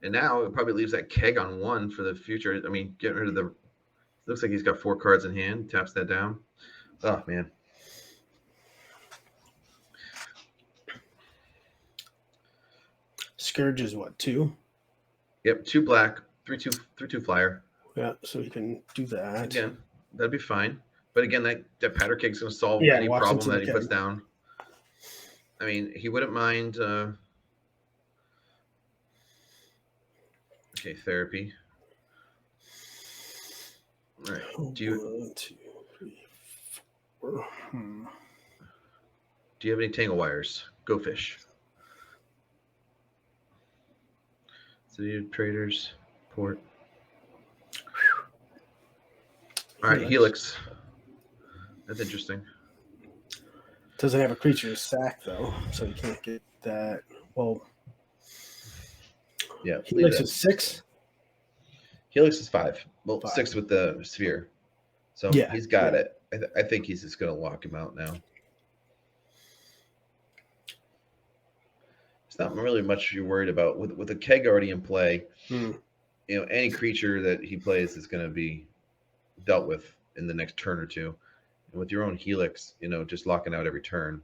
B: And now it probably leaves that keg on 1 for the future. I mean, getting rid of the. Looks like he's got 4 cards in hand. Taps that down. Oh man.
C: Scourge is what, 2?
B: Yep, 2 black, 3/2 flyer.
C: Yeah, so he can do that.
B: Again, that'd be fine. But again, that powder keg's going to solve any problem that he puts down. I mean, he wouldn't mind. Okay, therapy. All right. Do you?
C: 1, 2, 3, 4.
B: Do you have any tangle wires? Go fish. City of Traders, port. All right, Helix. That's interesting.
C: Doesn't have a creature to sack though, so you can't get that. Well,
B: yeah.
C: Helix is 6.
B: Helix is 5. Well,
C: 5.
B: 6 with the sphere. So
C: yeah,
B: he's got it. I think he's just going to lock him out now. It's not really much you're worried about with the keg already in play. Any creature that he plays is going to be dealt with in the next turn or two. And with your own Helix, just locking out every turn.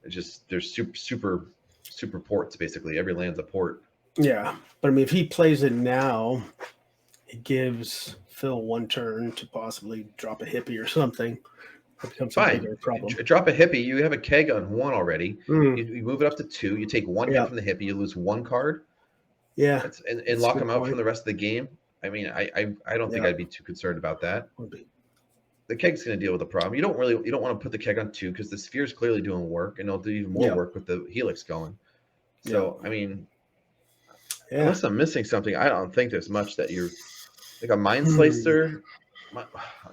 B: It's just there's super ports basically. Every land's a port.
C: Yeah, but I mean, if he plays it now, it gives Phil one turn to possibly drop a hippie or something. It becomes a
B: Fine.
C: bigger problem.
B: Drop a hippie. You have a keg on 1 already.
C: Mm,
B: You move it up to 2. You take 1 hit
C: yeah,
B: from the hippie. You lose 1 card.
C: yeah,
B: That's and
C: that's a
B: lock
C: good
B: him out from
C: point.
B: the rest of the game. I mean, I don't think
C: Yeah,
B: I'd be too concerned about that.
C: would be.
B: The keg's going to deal with the problem. You don't want to put the keg on 2 because the sphere is clearly doing work, and it'll do even more
C: Yeah,
B: work with the helix going.
C: yeah,
B: So I mean,
C: yeah.
B: unless I'm missing something, I don't think there's much that you're like a mind
C: Hmm.
B: slicer. I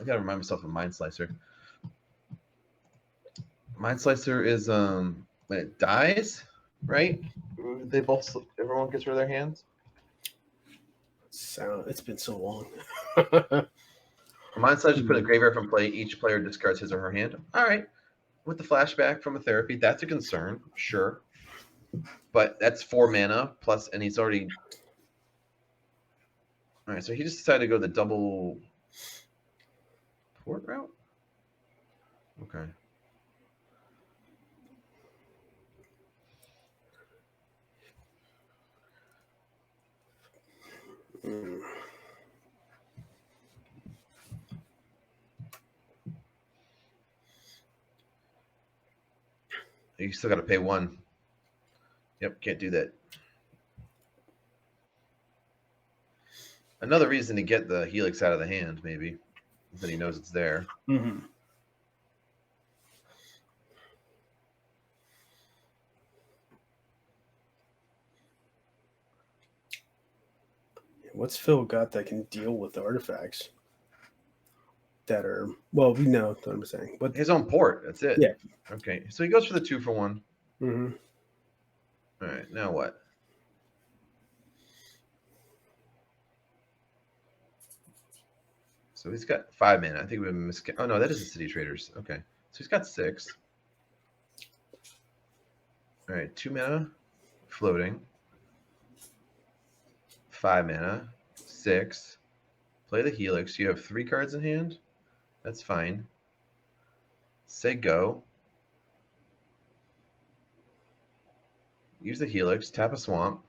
B: gotta remind myself of mind slicer. Mind slicer is when it dies, right? They both everyone gets rid of their hands.
C: It's been so long.
B: Mind slicer put in a graveyard from play. Each player discards his or her hand. All right, with the flashback from a therapy, that's a concern, sure, but that's 4 mana plus, and he's already. All right, so he just decided to go the double port route. Okay.
C: Mm.
B: You still got to pay 1. Yep, can't do that. Another reason to get the helix out of the hand, maybe, is that he knows it's there.
C: Mm-hmm. What's Phil got that can deal with artifacts that are we know what I'm saying, but
B: His own port. That's it.
C: yeah.
B: Okay, so he goes for the 2 for 1.
C: Mm-hmm.
B: All right, now what? So he's got 5 mana. I think we oh no, that is the City Traders. Okay, so he's got 6. All right, 2 mana, floating. 5 mana, 6. Play the helix. You have 3 cards in hand. That's fine. Say go. Use the helix. Tap a swamp.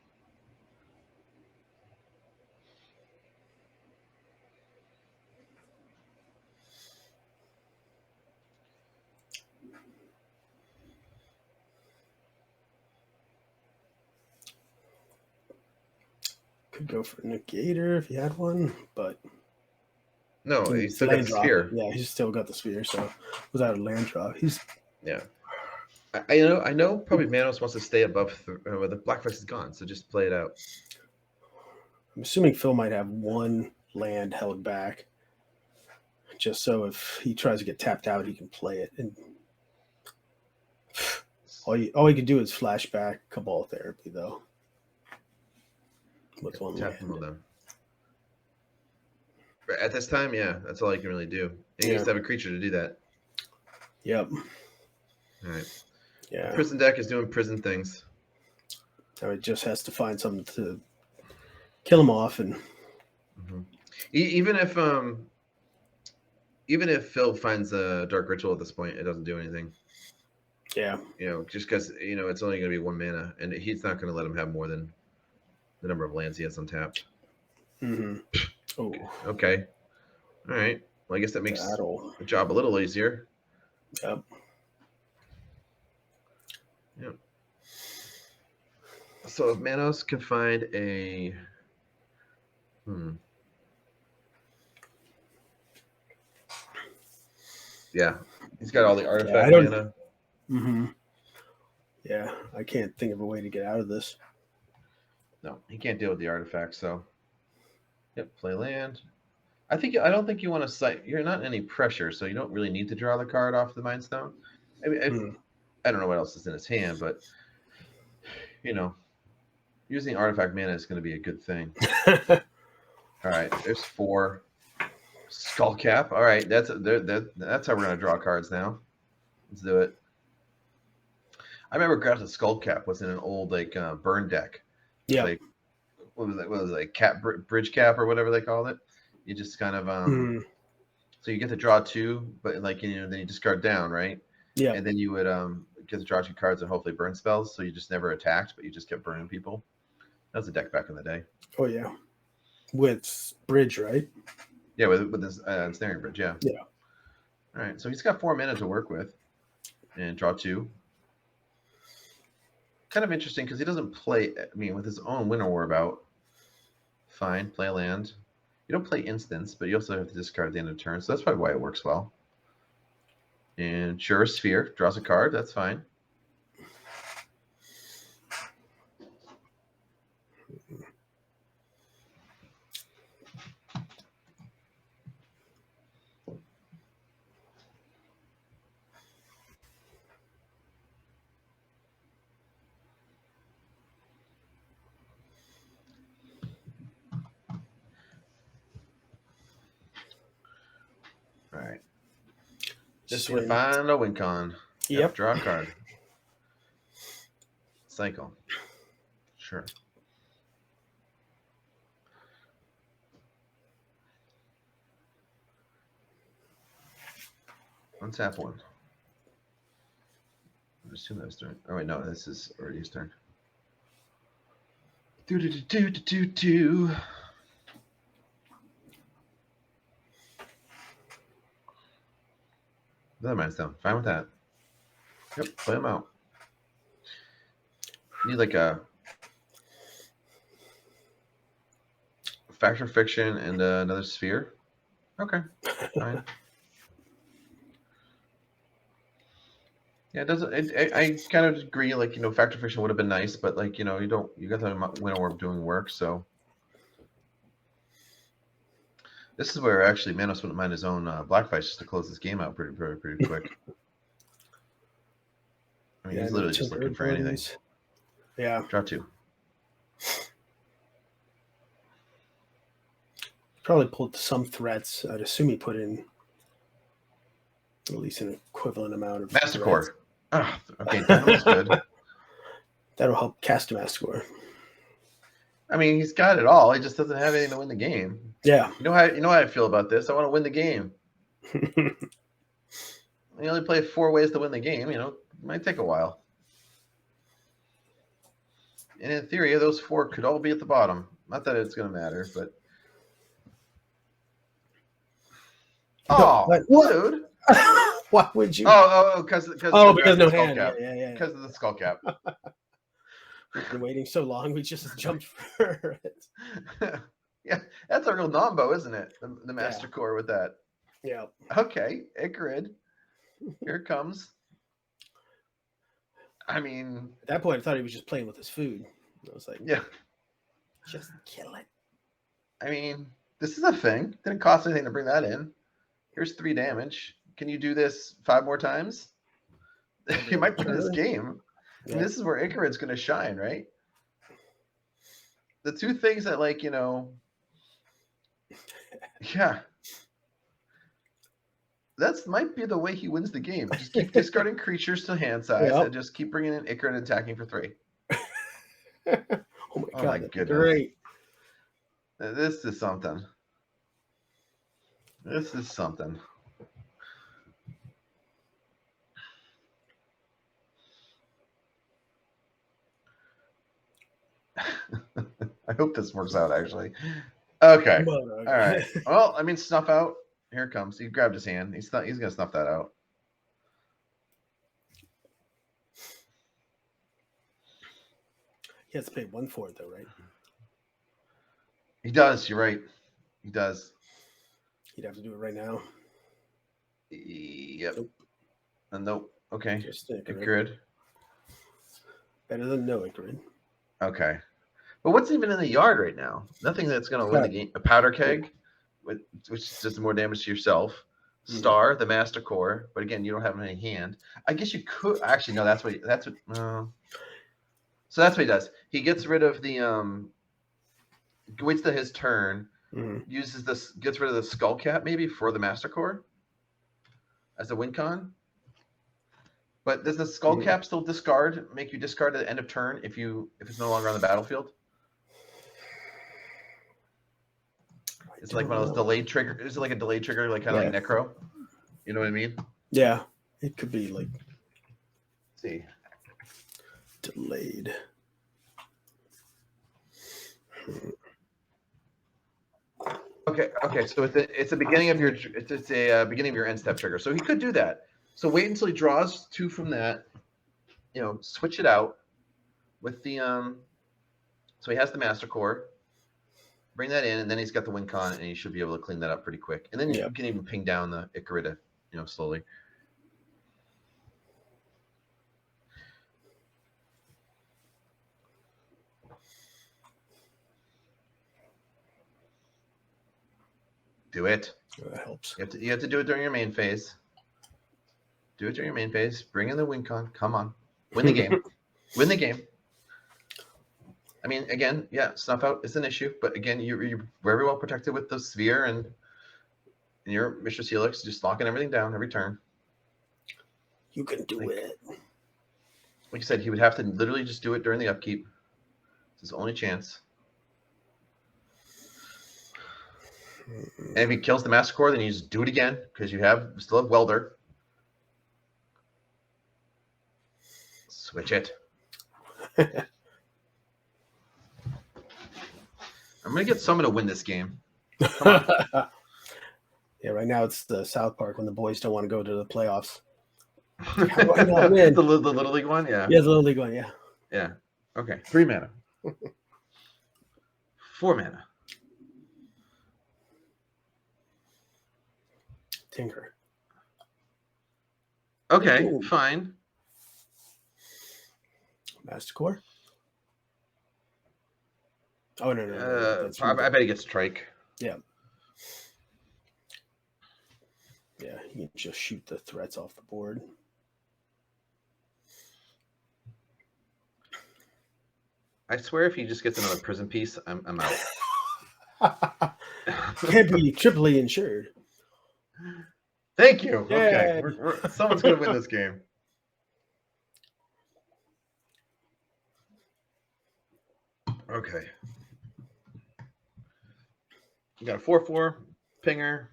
C: Could go for Negator if he had one, but
B: No, he's still got the sphere.
C: Yeah, he's still got the sphere, so without a land draw, he's
B: Yeah. I know. Probably Manos wants to stay above. Well, the Black Flex is gone, so just play it out.
C: I'm assuming Phil might have one land held back, just so if he tries to get tapped out, he can play it. And all he can do is flashback Cabal Therapy, though. With one
B: Tap them
C: land.
B: all down. At this time, yeah, that's all I can really do. He needs to have a creature to do that.
C: Yep.
B: All right.
C: Yeah.
B: The prison deck is doing prison things.
C: So it just has to find something to kill him off, and
B: even if Phil finds a Dark Ritual at this point, it doesn't do anything.
C: Yeah.
B: Just because it's only going to be 1 mana, and he's not going to let him have more than the number of lands he has untapped.
C: Mm-hmm. Oh.
B: Okay. All right. Well, I guess that makes the job a little easier.
C: Yep.
B: Yep. So if Manos can find a yeah, he's got all the artifact mana.
C: Mm-hmm. Yeah, I can't think of a way to get out of this.
B: No, he can't deal with the artifacts, so yep, play land. I don't think you want to cite. You're not in any pressure, so you don't really need to draw the card off the Mind Stone. I mean, I don't know what else is in his hand, but using artifact mana is going to be a good thing. All right, there's 4. Skullcap. All right, that's how we're going to draw cards now. Let's do it. I remember Grabs of Skullcap was in an old burn deck.
C: Yeah.
B: Like, what was it? Cap bridge cap or whatever they called it. You just kind of so you get to draw 2, but then you discard down, right?
C: Yeah.
B: And then you would get to draw 2 cards and hopefully burn spells. So you just never attacked, but you just kept burning people. That was a deck back in the day.
C: Oh yeah, with bridge, right?
B: Yeah, with this snaring bridge. Yeah.
C: Yeah.
B: All right, so he's got 4 mana to work with, and draw 2. Kind of interesting because he doesn't play. I mean, with his own Winter War about. Fine, play a land. You don't play instants, but you also have to discard at the end of the turn, so that's probably why it works well. And sure, Sphere draws a card. That's fine. All right. Just need to find a win con.
C: Yep.
B: Draw a card. Cycle. Sure. Untap 1. I assume that was turn. Oh wait, no, this is already his turn. Do. That man's down. Fine with that. Yep, play him out. Need like a Factor Fiction and another Sphere. Okay, fine. Yeah, it doesn't. I kind of agree. Like Factor Fiction would have been nice, but like you don't. You got the Winter War doing work, so this is where actually Manos wouldn't mind his own Blackfight just to close this game out pretty quick. I mean, he's literally just looking for anything.
C: Yeah.
B: Draw 2.
C: Probably pulled some threats. I'd assume he put in at least an equivalent amount of
B: Mastercore. Ah, okay, that was good.
C: That'll help cast a Mastercore.
B: I mean, he's got it all. He just doesn't have anything to win the game.
C: Yeah.
B: You know how I feel about this. I want to win the game. You only play 4 ways to win the game. It might take a while. And in theory, those 4 could all be at the bottom. Not that it's going to matter, but. Oh, dude.
C: Why would you?
B: Because
C: no hand. Yeah.
B: Because of the skull cap.
C: We've been waiting so long, we just jumped for it.
B: Yeah, that's a real Nombo, isn't it? The Master Core with that.
C: Yeah.
B: Okay, Icarid. Here it comes. I mean,
C: at that point, I thought he was just playing with his food. I was like,
B: yeah,
C: just kill it.
B: I mean, this is a thing. Didn't cost anything to bring that in. Here's 3 damage. Can you do this 5 more times? You might win this game. Yeah. And this is where Icarid's going to shine, right? The 2 things that, yeah. That might be the way he wins the game. Just keep discarding creatures to hand size and just keep bringing in Icarid and attacking for 3.
C: Oh my
B: goodness.
C: Great.
B: This is something. This is something. I hope this works out, actually. Okay. All right. Well, I mean, snuff out. Here it comes. He grabbed his hand. He's going to snuff that out.
C: He has to pay 1 for it, though, right?
B: He does. You're right. He does.
C: He'd have to do it right now.
B: Yep. Nope. Nope. Okay.
C: Just Icarid.
B: Icarid.
C: Better than no Icarid.
B: Okay. But what's even in the yard right now? Nothing that's going to win the game. A powder keg, which does more damage to yourself. Star, the Master Core, but again, you don't have any hand. I guess you could actually no. So that's what he does. He gets rid of the waits till his turn. Uses this, gets rid of the skull cap maybe for the Master Core as a win con. But does the skull cap still make you discard at the end of turn if it's no longer on the battlefield? It's like one of those delayed trigger. Is it like a delayed trigger, like kind of like Necro? You know what I mean?
C: Yeah, it could be like.
B: Let's see.
C: Delayed.
B: Okay. So it's the beginning of your beginning of your end step trigger. So he could do that. So wait until he draws 2 from that. Switch it out with the So he has the master core. Bring that in, and then he's got the win con, and he should be able to clean that up pretty quick. And then you can even ping down the Icarita, slowly. Do it.
C: That helps.
B: You have to do it during your main phase. Do it during your main phase. Bring in the win con. Come on, win the game. Win the game. I mean, again, snuff out is an issue, but again, you're very well protected with the sphere and your Mistress Helix, just locking everything down every turn.
C: You can do it.
B: Like you said, he would have to literally just do it during the upkeep. It's his only chance. And if he kills the Master Core, then you just do it again because you still have Welder. Switch it. I'm going to get someone to win this game. Come on.
C: Yeah, right now it's the South Park when the boys don't want to go to the playoffs.
B: The Little League one? Yeah.
C: Yeah, the Little League one, yeah.
B: Yeah. Okay. 3 mana. 4 mana.
C: Tinker.
B: Okay,
C: Ooh.
B: fine.
C: Master Core? Oh, no.
B: I bet he gets Trike.
C: Yeah. Yeah, you can just shoot the threats off the board.
B: I swear if he just gets another prison piece, I'm out.
C: Can't be triply insured.
B: Thank you.
C: Yay.
B: Okay. Someone's going to win this game. Okay. You got a 4/4 pinger.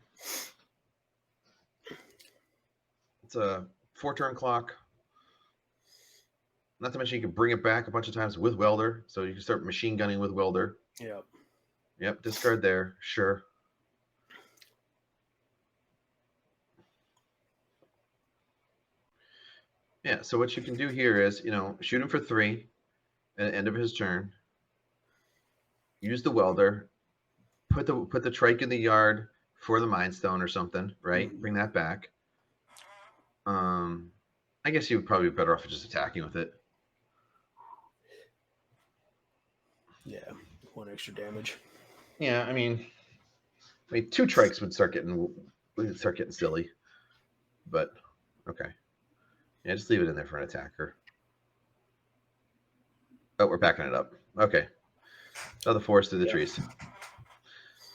B: It's a 4-turn clock. Not to mention you can bring it back a bunch of times with Welder, so you can start machine gunning with Welder. Yep, discard there, sure. Yeah, so what you can do here is, shoot him for 3 at the end of his turn. Use the Welder. Put the Trike in the yard for the Mind Stone or something, right? Mm-hmm. Bring that back. I guess you would probably be better off just attacking with it.
C: Yeah, 1 extra damage.
B: Yeah, I mean 2 Trikes would start getting silly. But okay. Yeah, just leave it in there for an attacker. Oh, we're backing it up. Okay. Oh, the forest through the trees.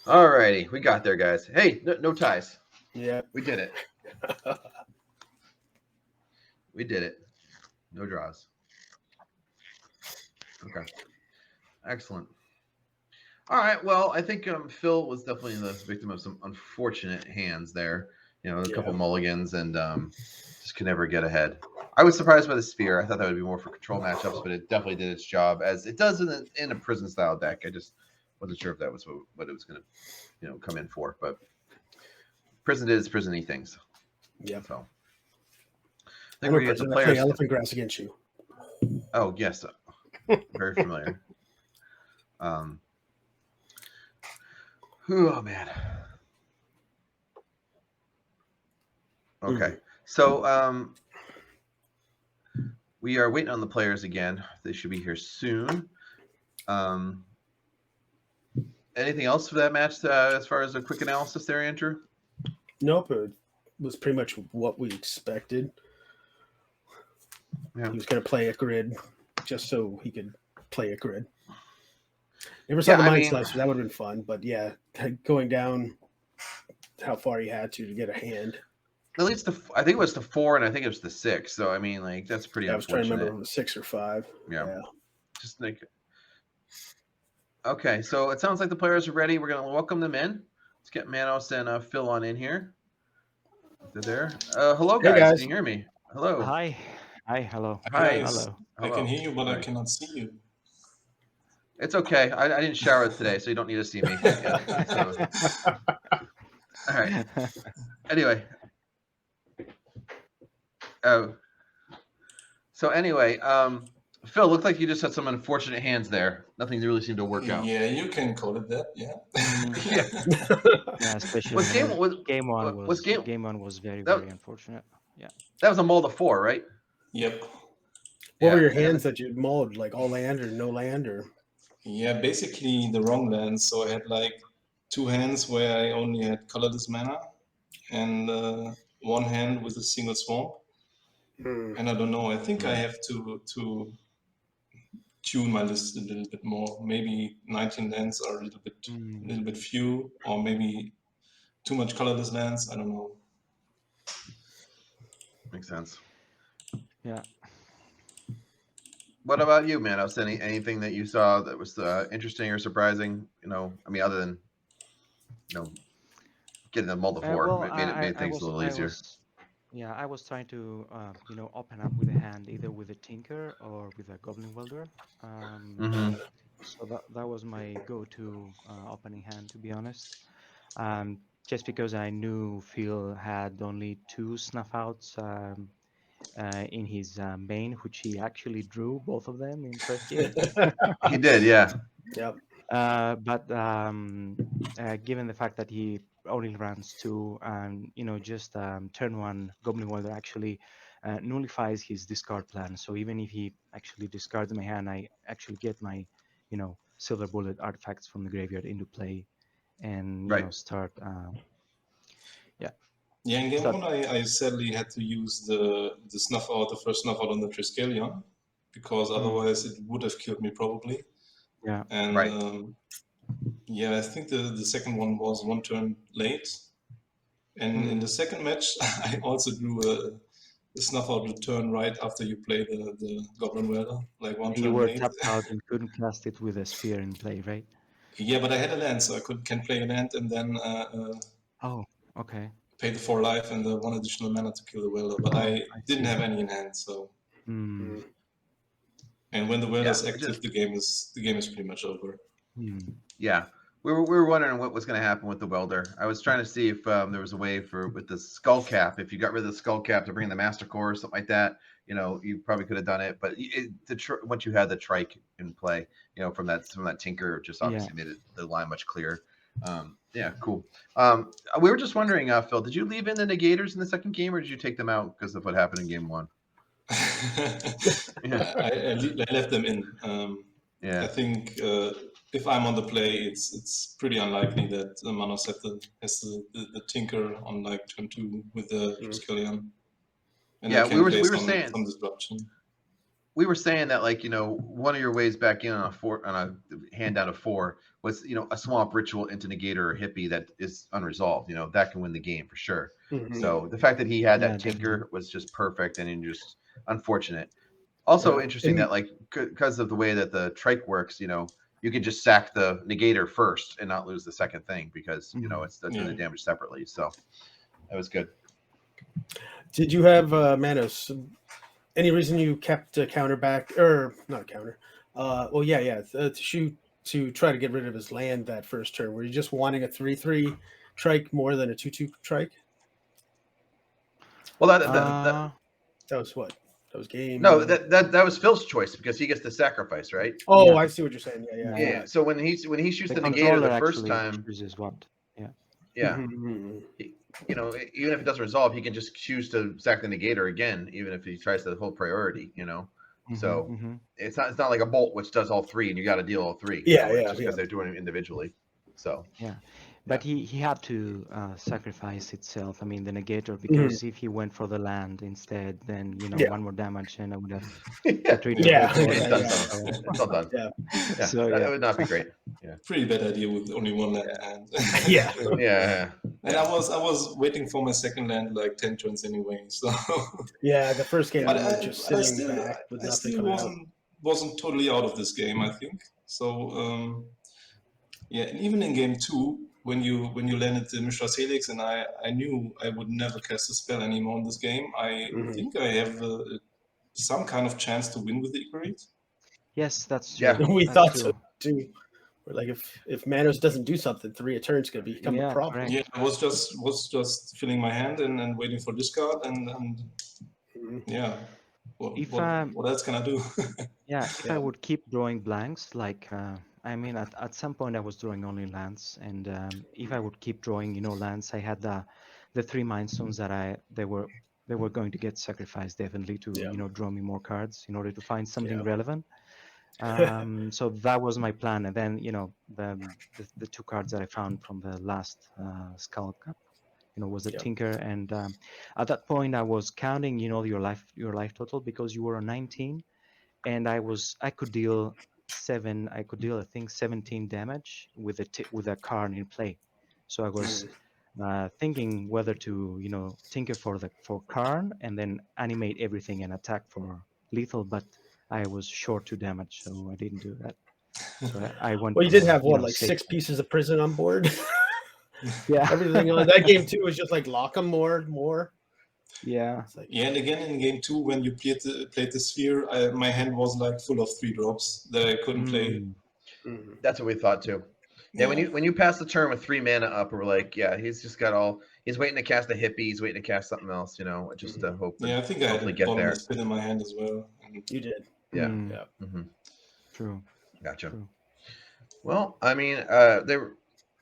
B: All righty, we got there, guys. Hey, no ties.
C: Yeah,
B: we did it. We did it. No draws. Okay. Excellent. All right. Well, I think Phil was definitely the victim of some unfortunate hands there. A couple mulligans and just could never get ahead. I was surprised by the Spear. I thought that would be more for control matchups, but it definitely did its job as it does in a prison style deck. I just wasn't sure if that was what it was going to, come in for. But prison is prison-y things.
C: Yeah.
B: So I think we're going to get the players.
C: Elephant Grass against you.
B: Oh yes, very familiar. Oh man. Okay, so we are waiting on the players again. They should be here soon. Anything else for that match as far as a quick analysis there, Andrew?
C: Nope, it was pretty much what we expected. Yeah. He was going to play a grid just so he could play a grid. Never saw the Mind Slicer. That would have been fun, but yeah, going down how far he had to get a hand.
B: At least I think it was the 4 and I think it was the 6. So I mean, that's pretty.
C: I was trying to remember if it was 6 or 5.
B: Yeah. Just okay, so it sounds like the players are ready. We're gonna welcome them in. Let's get Manos and Phil on in here. They're there. Hello, guys. Hey, guys. Can you hear me? Hello.
D: Hi. Hello.
B: Hi.
E: Hello. I can hear you, but I cannot see you.
B: It's okay. I didn't shower today, so you don't need to see me. Yeah, so, all right. Anyway. So anyway, Phil, looked like you just had some unfortunate hands there. Nothing really seemed to work out.
D: Yeah, you can call it that. Yeah.
E: Yeah, especially
B: Was game
E: game one was very
B: that-
E: very unfortunate. Yeah.
B: That was a mold of 4, right?
D: Yep.
C: What were
D: Yeah,
C: your hands that you mauled? Like all land or no land or?
D: Yeah, basically the wrong lands. So I had like 2 hands where I only had colorless mana, and 1 hand with a single swamp. And I don't know. I think I have to tune my list a little bit more. Maybe 19 lands are a little bit few, or maybe too much colorless lands. I don't know.
B: Makes sense.
E: Yeah.
B: What about you, Manos? Anything that you saw that was interesting or surprising? I mean, other than getting the mold of 4 made things a little easier.
E: I was trying to open up with a hand, either with a Tinker or with a Goblin Welder. So that was my go-to opening hand, to be honest. Just because I knew Phil had only 2 snuff outs in his main, which he actually drew both of them in first game.
B: He did, yeah.
C: Yep.
E: But given the fact that he only runs 2, and just turn 1 Goblin Welder actually nullifies his discard plan. So even if he actually discards my hand, I actually get my Silver Bullet artifacts from the graveyard into play, and start.
D: Yeah, in game 1, I sadly had to use the first snuff out on the Triskelion, because otherwise it would have killed me probably.
E: Yeah.
D: And I think the second one was 1 turn late. And in the second match, I also drew a snuff out return right after you play the Goblin Welder, like 1 turn late.
E: You were tapped out and couldn't cast it with a spear in play, right?
D: Yeah, but I had a land, so I can play a land and then
E: oh, okay.
D: Pay the 4 life and the 1 additional mana to kill the Welder, but I didn't have any in hand, so. And when the Welder is active, the game is pretty much over.
B: Yeah, we were wondering what was going to happen with the Welder. I was trying to see if there was a way with the Skull Cap, if you got rid of the Skull Cap to bring in the Master Core or something like that. You probably could have done it, but once you had the Trike in play, from that Tinker, just obviously made the line much clearer. Yeah, cool. We were just wondering, Phil, did you leave in the Negators in the second game, or did you take them out because of what happened in game 1?
D: I left them in. I think if I'm on the play, it's pretty unlikely that Manos has the Tinker on like turn 2 with the Triskelion. And
B: we were saying
D: some disruption.
B: We were saying that, one of your ways back in on a hand down of 4 was, a Swamp Ritual into Negator or Hippie that is unresolved. That can win the game for sure. So the fact that he had that Tinker was just perfect and just unfortunate. Also interesting that, because of the way that the Trike works, you can just sack the Negator first and not lose the second thing because, it's doing the damage separately. So that was good.
C: Did you have, Manos, any reason you kept a counter back, or not a counter? To shoot to try to get rid of his land that first turn. Were you just wanting a 3/3 Trike more than a 2/2 Trike?
B: Well, that
C: was what? That was game.
B: No, that was Phil's choice because he gets the sacrifice, right?
C: Oh, I see what you're saying. Yeah.
B: So when he shoots the Negator the first time, even if it doesn't resolve, he can just choose to sack the Negator again, even if he tries to hold priority. So it's not like a bolt which does all 3 and you got to deal all 3. Because they're doing it individually. So
E: but he had to sacrifice itself. I mean, the Negator, because if he went for the land instead, then 1 more damage and I would have treated
B: it's all done. So that would not be great.
D: Pretty bad idea with only 1 land in hand. And I was waiting for my second land like 10 turns anyway. So
C: the first game was just sitting back with nothing coming out.
D: Wasn't totally out of this game, I think. So and even in game 2, when you landed the Mishra's Helix, and I knew I would never cast a spell anymore in this game, I think I have some kind of chance to win with the Icarid.
E: Yes, that's true.
C: We thought so. too. Where like if Manos doesn't do something, 3 a turn's gonna become a
E: Yeah,
C: problem.
E: correct.
D: Yeah, I was just filling my hand and waiting for discard and
C: Mhm.
D: yeah.
E: If
D: What else can I do?
E: Yeah, if I
C: Yeah.
E: would keep drawing blanks, like I mean, at some point I was drawing only lands, and if I would keep drawing, lands, I had the 3 mind stones that they were going to get sacrificed definitely to
C: Yeah.
E: draw me more cards in order to find something
C: Yeah.
E: relevant. So that was my plan, and then the 2 cards that I found from the last Skull Cup, was the
C: Yep.
E: Tinker, and at that point I was counting, your life total because you were on 19. And I could deal I think 17 damage with a Karn in play. So I was thinking whether to tinker for Karn and then animate everything and attack for lethal, but I was short 2 damage, so I didn't do that. So I went
C: Well, you did
E: for
C: have what, like
E: safe
C: 6
E: bet.
C: pieces of prison on board.
E: Yeah.
C: Everything on that game too was just like lock them more.
E: Yeah.
C: It's like
D: Yeah, and again in game 2, when you played the sphere, my hand was like full of 3 drops that I couldn't play.
C: mhm.
B: That's what we thought too. Yeah, when you pass the turn with 3 mana up, we're like, yeah, he's just got all. He's waiting to cast a hippie. He's waiting to cast something else, just to hope.
D: Yeah, I think I had a
B: hopefully get there.
D: bottomless pit in my hand as well. And
C: You did.
B: Yeah.
C: Yeah.
B: hmm
E: True.
B: Gotcha.
E: True.
B: Well, I mean,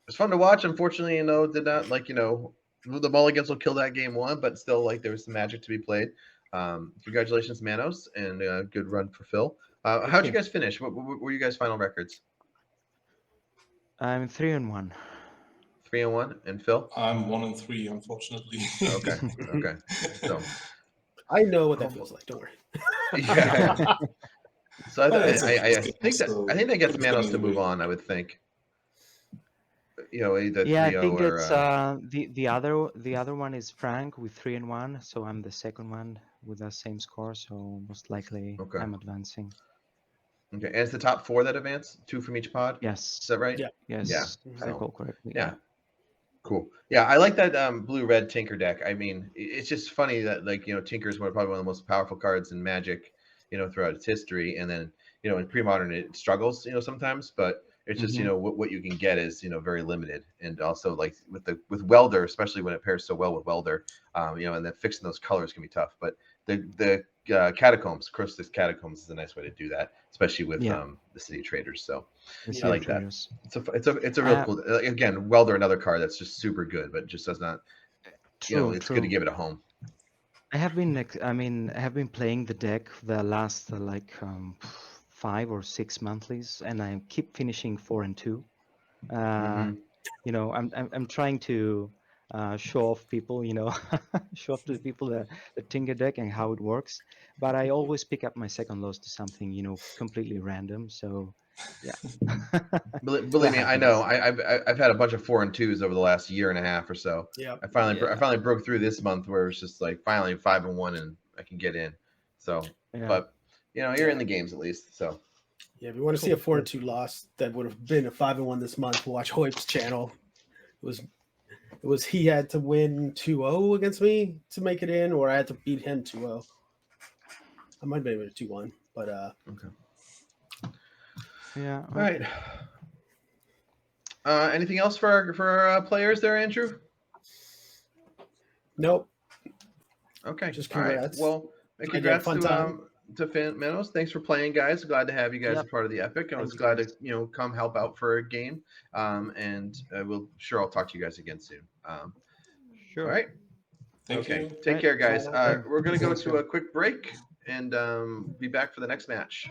B: it's fun to watch. Unfortunately, did not the Mulligans will kill that game 1, but still, like, there was some magic to be played. Congratulations, Manos, and good run for Phil. How'd you guys finish? What were you guys' final records?
E: I'm 3-1.
B: 3-1, and Phil?
D: I'm 1-3, unfortunately.
B: Okay. Okay. So
C: I know what that feels like. Don't worry.
B: yeah. So I
D: But it's okay.
B: think that gets
D: It's
B: Manos
D: going
B: to move
D: away.
B: on. I would think. Either
E: Yeah, I
B: 3-0
E: think
B: or
E: it's the other one is Frank with 3-1, so I'm the second one with the same score, so most likely
B: Okay.
E: I'm advancing.
B: Okay, and it's the top 4 that advance, 2 from each pod.
E: Yes.
B: Is that right?
C: Yeah.
E: Yes.
B: Yeah.
E: If I recall correctly.
B: Yeah. Cool. Yeah, I like that blue-red Tinker deck. I mean, it's just funny that Tinker is probably one of the most powerful cards in Magic, throughout its history. And then in Premodern it struggles, sometimes, but it's just what you can get is very limited. And also like with Welder, especially when it pairs so well with Welder, and then fixing those colors can be tough. But the Catacombs, Crustus Catacombs is a nice way to do that, especially with the City Traders. So I like that. It's a real cool. Again, Welder, another card that's just super good, but just does not.
E: True.
B: It's good to give it a home.
E: I have been playing the deck the last 5 or 6 monthlies, and I keep finishing 4 and 2. I'm trying to show off people, show off to the people the Tinker deck and how it works. But I always pick up my second loss to something, completely random. So, yeah.
B: Believe me, I know. I've had a bunch of 4 and 2s over the last year and a half or so.
C: Yeah.
B: I finally broke through this month where it's just like finally 5 and 1 and I can get in. So, but you're in the games at least. So.
C: Yeah, if you want to see a 4 and 2 loss that would have been a 5 and 1 this month, watch Hoyp's channel. It was he had to win 2-0 against me to make it in, or I had to beat him 2-0. I might have been able to 2-1, but
B: okay.
E: Yeah.
B: All right. Anything else for our players there, Andrew?
C: Nope.
B: Okay.
C: Just
B: all right.
C: congrats.
B: Well, congrats
C: fun time.
B: to Manos. Thanks for playing, guys. Glad to have you guys as part of the Epic. I was glad to come help out for a game. And I'll talk to you guys again soon.
E: Sure.
B: All right.
D: Thank you.
B: Take care, guys. We're gonna go to a quick break and be back for the next match.